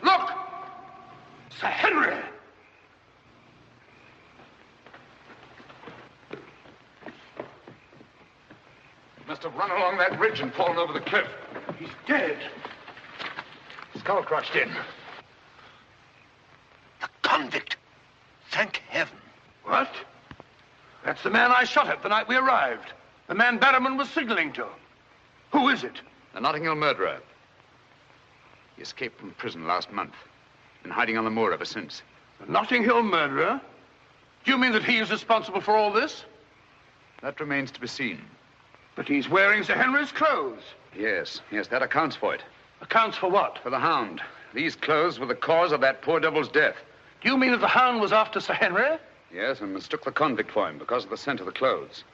Look! Sir Henry! Must have run along that ridge and fallen over the cliff. He's dead. Skull crushed in. The convict. Thank heaven. What? That's the man I shot at the night we arrived. The man Barrymore was signaling to. Who is it? The Notting Hill murderer. He escaped from prison last month. Been hiding on the moor ever since. The Notting Hill murderer? Do you mean that he is responsible for all this? That remains to be seen. But he's wearing Sir Henry's clothes. Yes, that accounts for it. Accounts for what? For the Hound. These clothes were the cause of that poor devil's death. Do you mean that the Hound was after Sir Henry? Yes, and mistook the convict for him because of the scent of the clothes.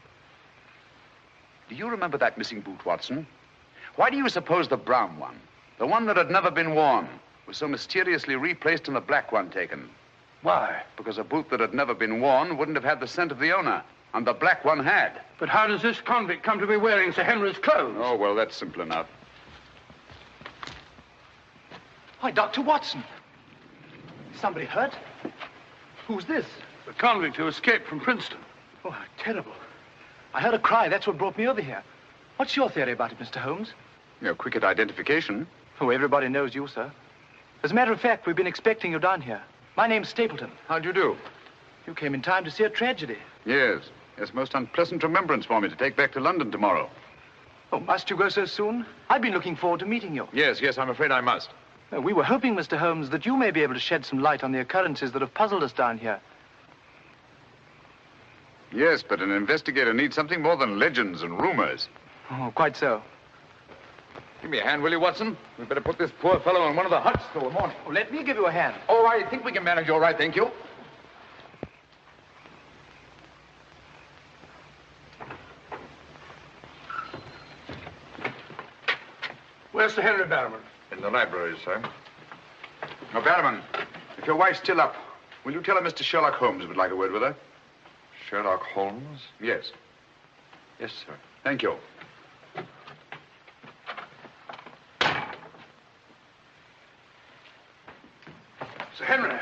Do you remember that missing boot, Watson? Why do you suppose the brown one, the one that had never been worn, was so mysteriously replaced and the black one taken? Why? Because a boot that had never been worn wouldn't have had the scent of the owner, and the black one had. But how does this convict come to be wearing Sir Henry's clothes? Oh, well, that's simple enough. Why, Dr. Watson. Somebody hurt? Who's this? The convict who escaped from Princeton. Oh, how terrible. I heard a cry. That's what brought me over here. What's your theory about it, Mr. Holmes? You're quick at identification. Oh, everybody knows you, sir. As a matter of fact, we've been expecting you down here. My name's Stapleton. How'd you do? You came in time to see a tragedy. Yes, most unpleasant remembrance for me to take back to London tomorrow. Oh, must you go so soon? I've been looking forward to meeting you. Yes, I'm afraid I must. We were hoping, Mr. Holmes, that you may be able to shed some light on the occurrences that have puzzled us down here. Yes, but an investigator needs something more than legends and rumors. Oh, quite so. Give me a hand, will you, Watson? We'd better put this poor fellow in one of the huts till the morning. Oh, let me give you a hand. Oh, I think we can manage all right, thank you. Where's Sir Henry Barrowman? In the library, sir. Now, Barrowman, if your wife's still up, will you tell her Mr. Sherlock Holmes would like a word with her? Sherlock Holmes? Yes. Yes, sir. Thank you. Sir Henry.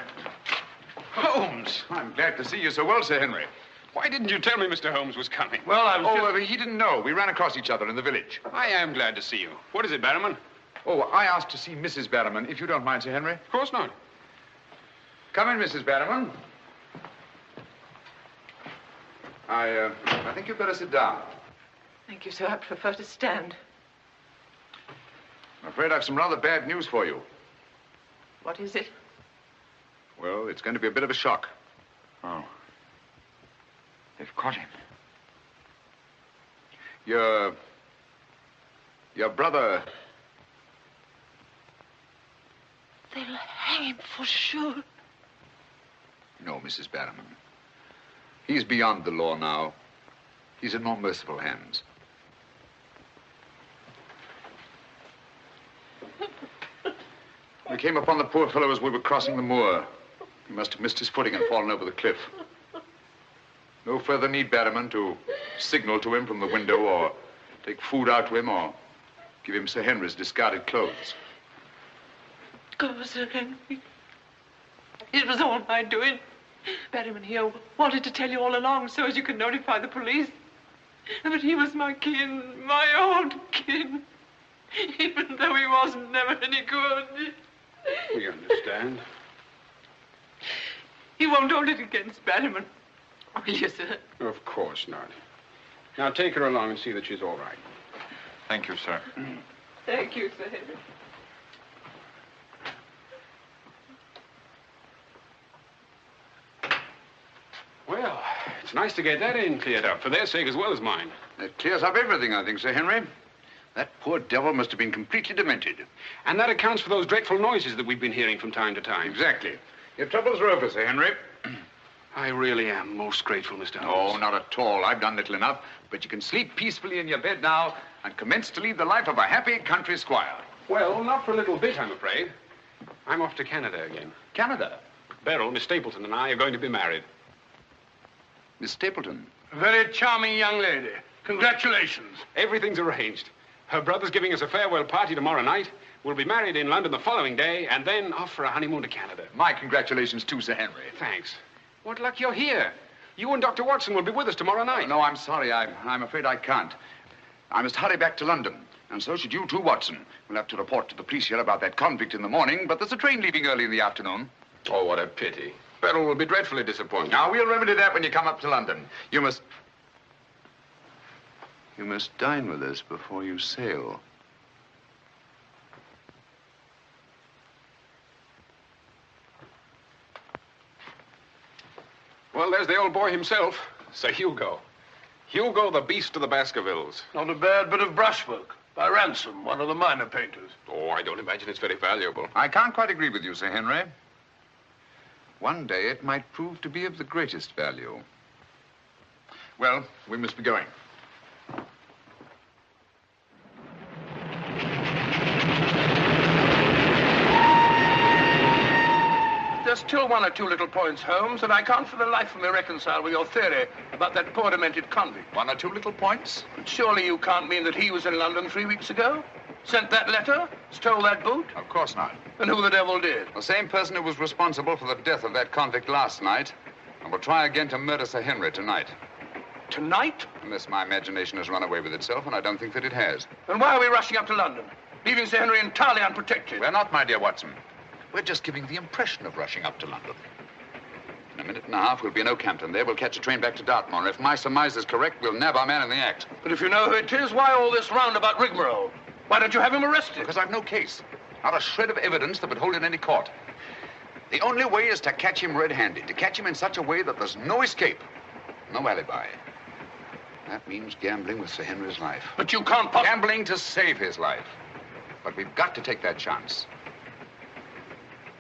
Holmes! I'm glad to see you so well, Sir Henry. Why didn't you tell me Mr. Holmes was coming? Well, I was he didn't know. We ran across each other in the village. I am glad to see you. What is it, Barrowman? Oh, I asked to see Mrs. Barrowman, if you don't mind, Sir Henry. Of course not. Come in, Mrs. Barrowman. I think you'd better sit down. Thank you, sir. I prefer to stand. I'm afraid I've some rather bad news for you. What is it? Well, it's going to be a bit of a shock. Oh. They've caught him. Your brother... They'll hang him for sure. No, Mrs. Barrowman. He's beyond the law now. He's in more merciful hands. We came upon the poor fellow as we were crossing the moor. He must have missed his footing and fallen over the cliff. No further need, Barrowman, to signal to him from the window or take food out to him or give him Sir Henry's discarded clothes. Oh, Sir Henry. It was all my doing. Barrowman here wanted to tell you all along so as you could notify the police. But he was my kin, my old kin. Even though he wasn't never any good. We understand. He won't hold it against Barrowman. Will you, sir? Of course not. Now take her along and see that she's all right. Thank you, sir. Thank you, Sir Henry. Well, it's nice to get that in cleared up, for their sake as well as mine. It clears up everything, I think, Sir Henry. That poor devil must have been completely demented. And that accounts for those dreadful noises that we've been hearing from time to time. Exactly. Your troubles are over, Sir Henry. I really am most grateful, Mr. Holmes. Oh, not at all. I've done little enough. But you can sleep peacefully in your bed now and commence to lead the life of a happy country squire. Well, not for a little bit, I'm afraid. I'm off to Canada again. Canada? Beryl, Miss Stapleton, and I are going to be married. Miss Stapleton? A very charming young lady. Congratulations. Everything's arranged. Her brother's giving us a farewell party tomorrow night. We'll be married in London the following day, and then off for a honeymoon to Canada. My congratulations too, Sir Henry. Thanks. What luck you're here. You and Dr. Watson will be with us tomorrow night. No, I'm sorry. I'm afraid I can't. I must hurry back to London. And so should you too, Watson. We'll have to report to the police here about that convict in the morning, but there's a train leaving early in the afternoon. Oh, what a pity. Beryl will be dreadfully disappointed. Now, we'll remedy that when you come up to London. You must dine with us before you sail. Well, there's the old boy himself, Sir Hugo. Hugo, the beast of the Baskervilles. Not a bad bit of brushwork. By Ransom, one of the minor painters. Oh, I don't imagine it's very valuable. I can't quite agree with you, Sir Henry. One day it might prove to be of the greatest value. Well, we must be going. There's still one or two little points, Holmes, that I can't for the life of me reconcile with your theory about that poor demented convict. One or two little points? But surely you can't mean that he was in London 3 weeks ago? Sent that letter? Stole that boot? Of course not. And who the devil did? The same person who was responsible for the death of that convict last night and will try again to murder Sir Henry tonight. Tonight? Unless my imagination has run away with itself, and I don't think that it has. Then why are we rushing up to London, leaving Sir Henry entirely unprotected? We're not, my dear Watson. We're just giving the impression of rushing up to London. In a minute and a half, we'll be in Oakhampton. There, we'll catch a train back to Dartmoor. If my surmise is correct, we'll nab our man in the act. But if you know who it is, why all this roundabout rigmarole? Why don't you have him arrested? Because I've no case. Not a shred of evidence that would hold in any court. The only way is to catch him red-handed, to catch him in such a way that there's no escape, no alibi. That means gambling with Sir Henry's life. But you can't Gambling to save his life. But we've got to take that chance.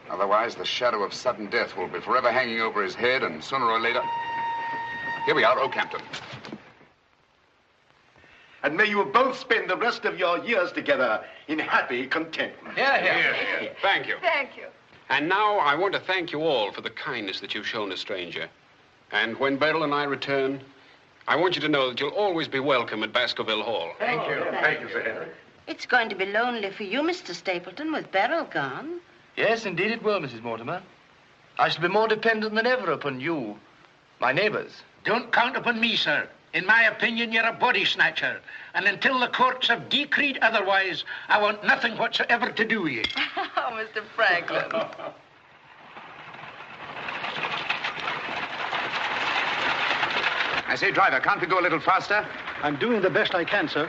Otherwise, the shadow of sudden death will be forever hanging over his head, and sooner or later... Here we are, Oakhampton. And may you both spend the rest of your years together in happy contentment. Here. Thank you. Thank you. And now I want to thank you all for the kindness that you've shown a stranger. And when Beryl and I return, I want you to know that you'll always be welcome at Baskerville Hall. Thank you. Thank you, Sir Henry. It's going to be lonely for you, Mr. Stapleton, with Beryl gone. Yes, indeed it will, Mrs. Mortimer. I shall be more dependent than ever upon you, my neighbors. Don't count upon me, sir. In my opinion, you're a body snatcher. And until the courts have decreed otherwise, I want nothing whatsoever to do with you. Oh, Mr. Franklin. I say, driver, can't we go a little faster? I'm doing the best I can, sir.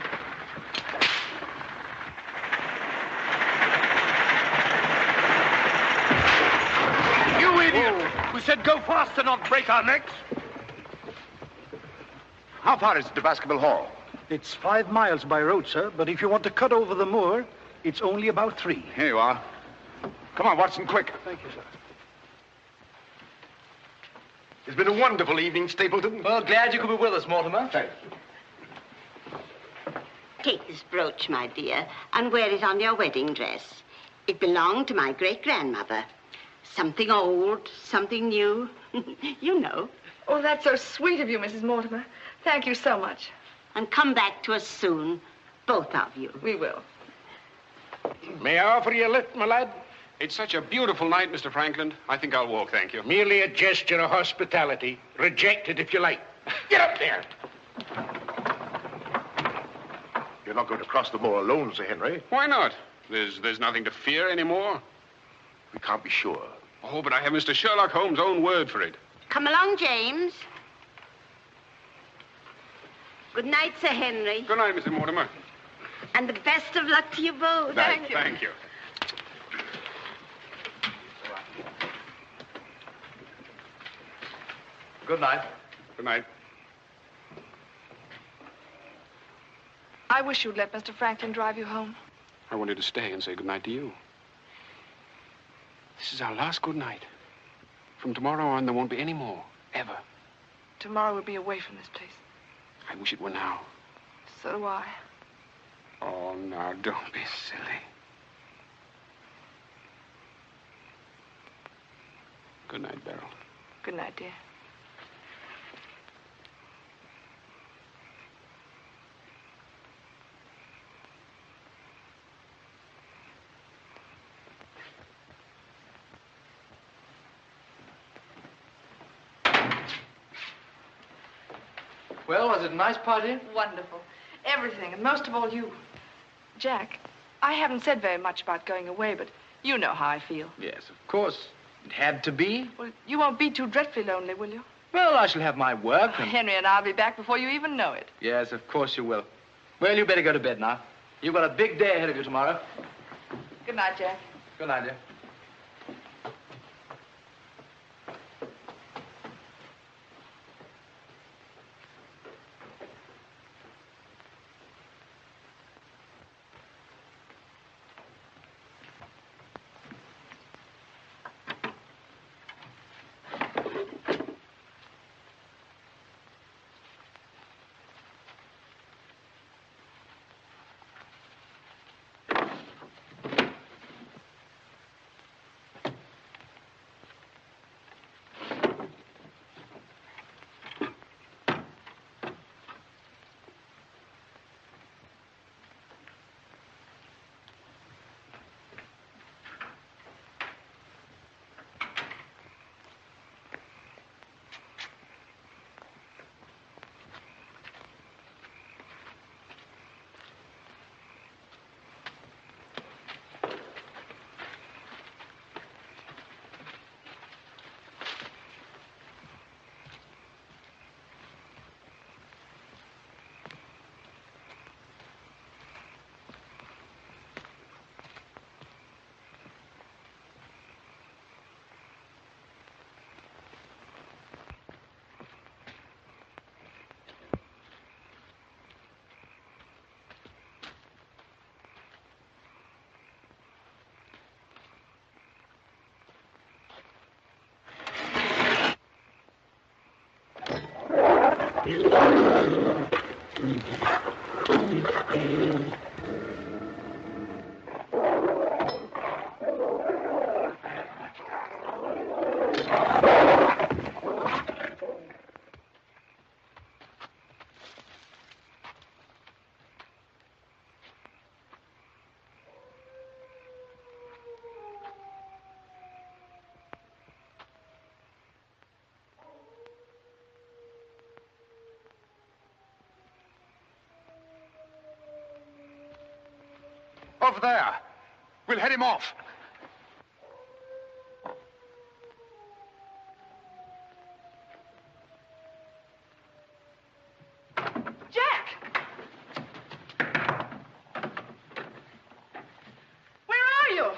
You idiot! We said go faster, not break our necks. How far is it to Baskerville Hall? It's 5 miles by road, sir, but if you want to cut over the moor, it's only about 3. Here you are. Come on, Watson, quick. Thank you, sir. It's been a wonderful evening, Stapleton. Well, glad you could be with us, Mortimer. Thanks. Take this brooch, my dear, and wear it on your wedding dress. It belonged to my great-grandmother. Something old, something new. You know. Oh, that's so sweet of you, Mrs. Mortimer. Thank you so much. And come back to us soon, both of you. We will. May I offer you a lift, my lad? It's such a beautiful night, Mr. Franklin. I think I'll walk, thank you. Merely a gesture of hospitality. Reject it if you like. Get up there. You're not going to cross the moor alone, Sir Henry. Why not? There's nothing to fear anymore. We can't be sure. Oh, but I have Mr. Sherlock Holmes' own word for it. Come along, James. Good night, Sir Henry. Good night, Mrs. Mortimer. And the best of luck to you both. Thank you. Thank you. Good night. Good night. I wish you'd let Mr. Franklin drive you home. I wanted to stay and say good night to you. This is our last good night. From tomorrow on, there won't be any more, ever. Tomorrow we'll be away from this place. I wish it were now. So do I. Oh, now, don't be silly. Good night, Beryl. Good night, dear. Well, was it a nice party? Wonderful. Everything, and most of all you. Jack, I haven't said very much about going away, but you know how I feel. Yes, of course. It had to be. Well, you won't be too dreadfully lonely, will you? Well, I shall have my work and... Henry and I'll be back before you even know it. Yes, of course you will. Well, you better go to bed now. You've got a big day ahead of you tomorrow. Good night, Jack. Good night, dear. Over there. We'll head him off. Jack! Where are you?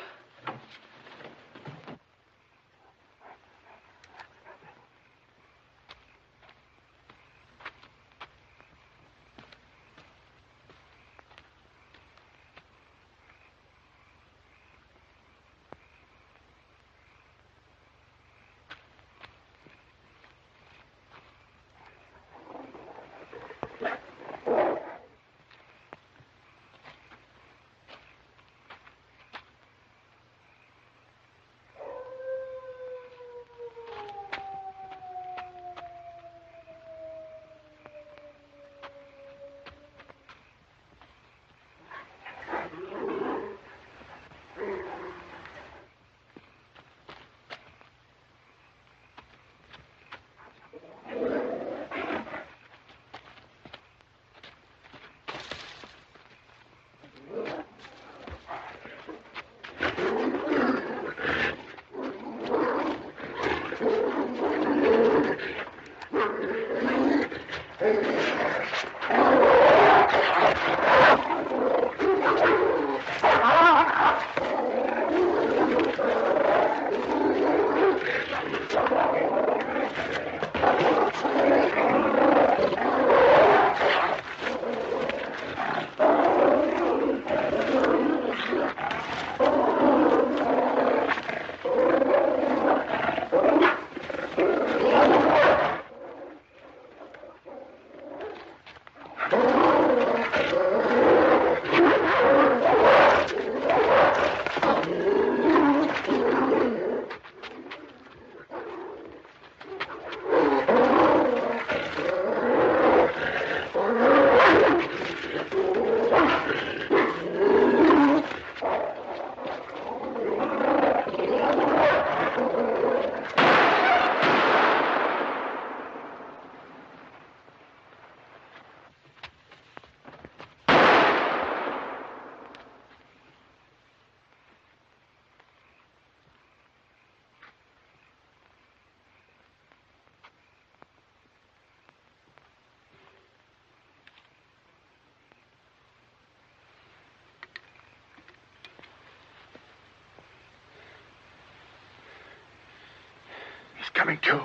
Coming to.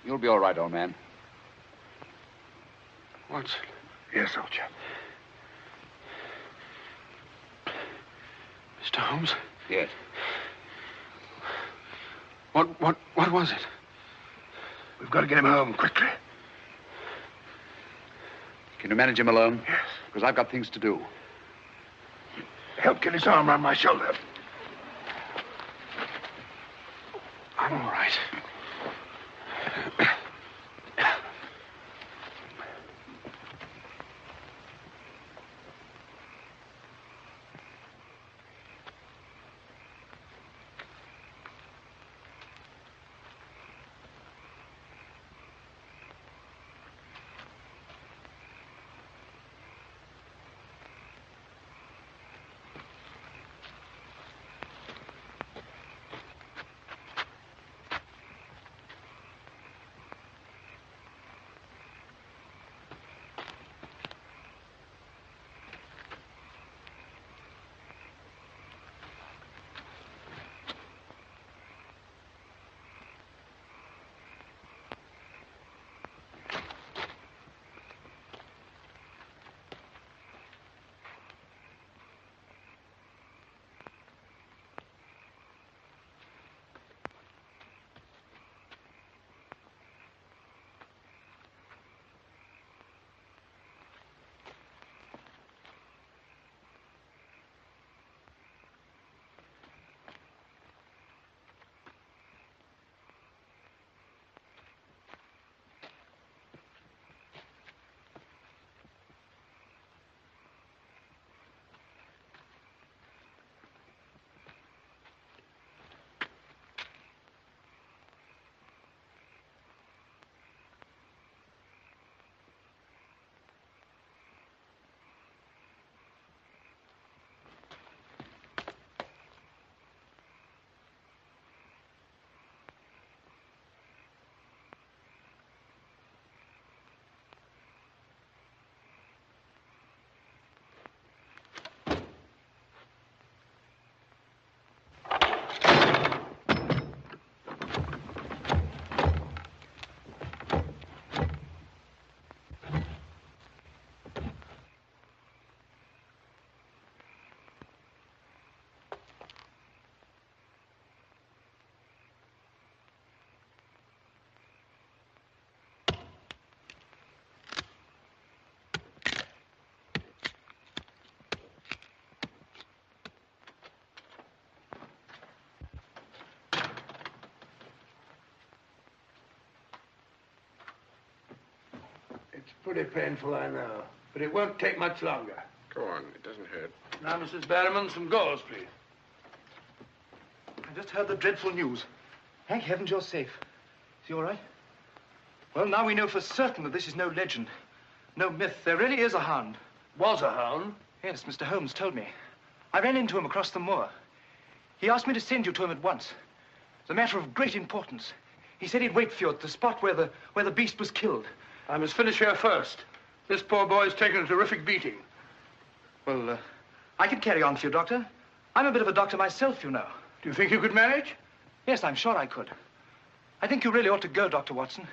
You'll be all right, old man. Watson. Yes, soldier. Mr. Holmes? Yes. What was it? We've got to get him home quickly. Can you manage him alone? Yes. Because I've got things to do. Help get his arm around my shoulder. I'm all right. It's pretty painful, I know. But it won't take much longer. Go on. It doesn't hurt. Now, Mrs. Barrowman, some gauze, please. I just heard the dreadful news. Thank heavens you're safe. Is he all right? Well, now we know for certain that this is no legend, no myth. There really is a hound. Was a hound? Yes, Mr. Holmes told me. I ran into him across the moor. He asked me to send you to him at once. It's a matter of great importance. He said he'd wait for you at the spot where the beast was killed. I must finish here first. This poor boy's taken a terrific beating. Well, I can carry on for you, Doctor. I'm a bit of a doctor myself, you know. Do you think you could manage? Yes, I'm sure I could. I think you really ought to go, Dr. Watson.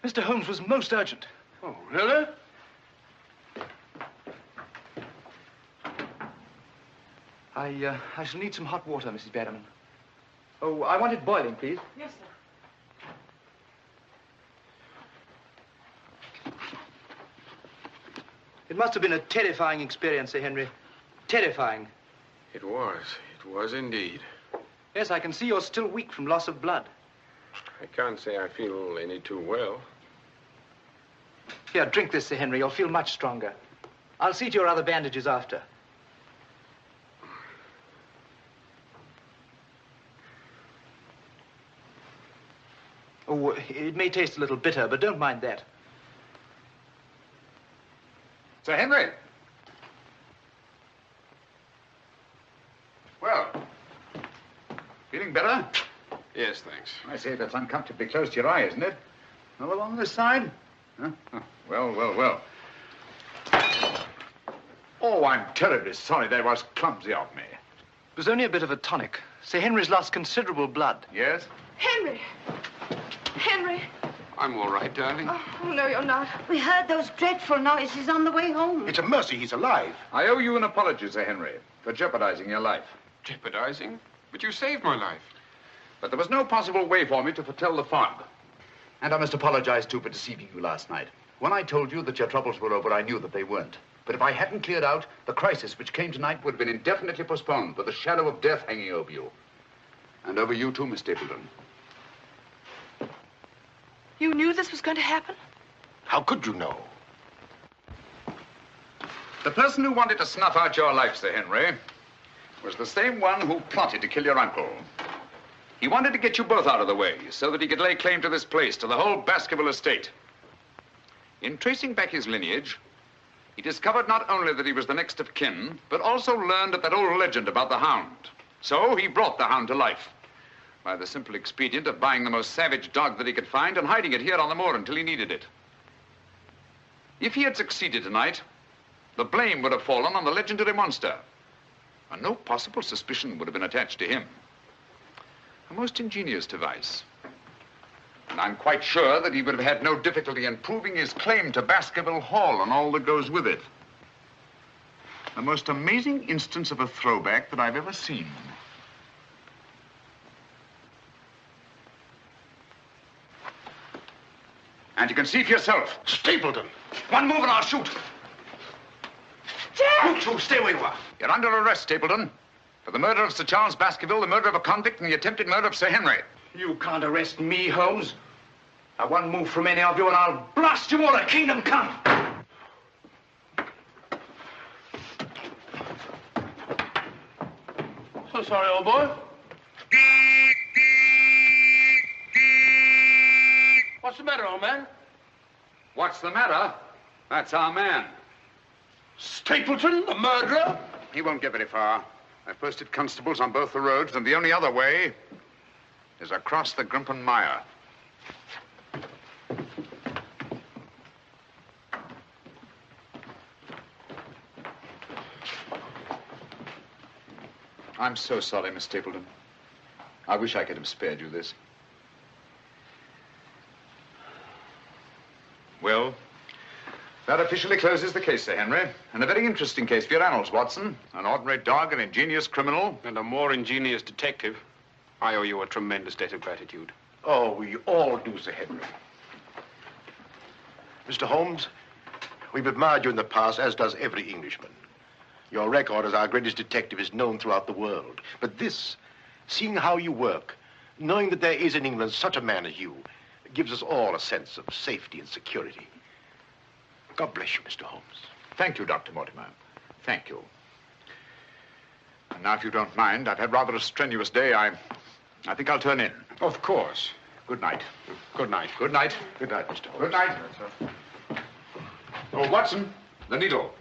Mr. Holmes was most urgent. Oh, really? I shall need some hot water, Mrs. Barrowman. Oh, I want it boiling, please. Yes, sir. It must have been a terrifying experience, Sir Henry. Terrifying. It was. It was indeed. Yes, I can see you're still weak from loss of blood. I can't say I feel any too well. Here, drink this, Sir Henry. You'll feel much stronger. I'll see to your other bandages after. Oh, it may taste a little bitter, but don't mind that. Sir Henry. Well, feeling better? Yes, thanks. I say that's uncomfortably close to your eye, isn't it? All along this side? Huh? Oh, well, well, well. Oh, I'm terribly sorry. That was clumsy of me. It was only a bit of a tonic. Sir Henry's lost considerable blood. Yes? Henry! Henry! I'm all right, darling. Oh, no, you're not. We heard those dreadful noises on the way home. It's a mercy he's alive. I owe you an apology, Sir Henry, for jeopardizing your life. Jeopardizing? But you saved my life. But there was no possible way for me to foretell the fog. And I must apologize, too, for deceiving you last night. When I told you that your troubles were over, I knew that they weren't. But if I hadn't cleared out, the crisis which came tonight would have been indefinitely postponed, with the shadow of death hanging over you. And over you, too, Miss Stapleton. You knew this was going to happen? How could you know? The person who wanted to snuff out your life, Sir Henry, was the same one who plotted to kill your uncle. He wanted to get you both out of the way so that he could lay claim to this place, to the whole Baskerville estate. In tracing back his lineage, he discovered not only that he was the next of kin, but also learned of that old legend about the Hound. So he brought the Hound to life by the simple expedient of buying the most savage dog that he could find and hiding it here on the moor until he needed it. If he had succeeded tonight, the blame would have fallen on the legendary monster, and no possible suspicion would have been attached to him. A most ingenious device. And I'm quite sure that he would have had no difficulty in proving his claim to Baskerville Hall and all that goes with it. The most amazing instance of a throwback that I've ever seen. And you can see for yourself. Stapleton! One move and I'll shoot. Jack! You two, stay where you are. You're under arrest, Stapleton. For the murder of Sir Charles Baskerville, the murder of a convict, and the attempted murder of Sir Henry. You can't arrest me, Holmes. Now, one move from any of you and I'll blast you all to kingdom come. So sorry, old boy. What's the matter, old man? What's the matter? That's our man. Stapleton, the murderer? He won't get very far. I've posted constables on both the roads, and the only other way is across the Grimpen Mire. I'm so sorry, Miss Stapleton. I wish I could have spared you this. Well, that officially closes the case, Sir Henry. And a very interesting case for your annals, Watson. An ordinary dog, an ingenious criminal. And a more ingenious detective. I owe you a tremendous debt of gratitude. Oh, we all do, Sir Henry. Mr. Holmes, we've admired you in the past, as does every Englishman. Your record as our greatest detective is known throughout the world. But this, seeing how you work, knowing that there is in England such a man as you, gives us all a sense of safety and security. God bless you, Mr. Holmes. Thank you, Dr. Mortimer. Thank you. And now, if you don't mind, I've had rather a strenuous day. I think I'll turn in. Of course. Good night. Good night. Good night. Good night, Mr. Holmes. Good night. Oh, Watson, the needle.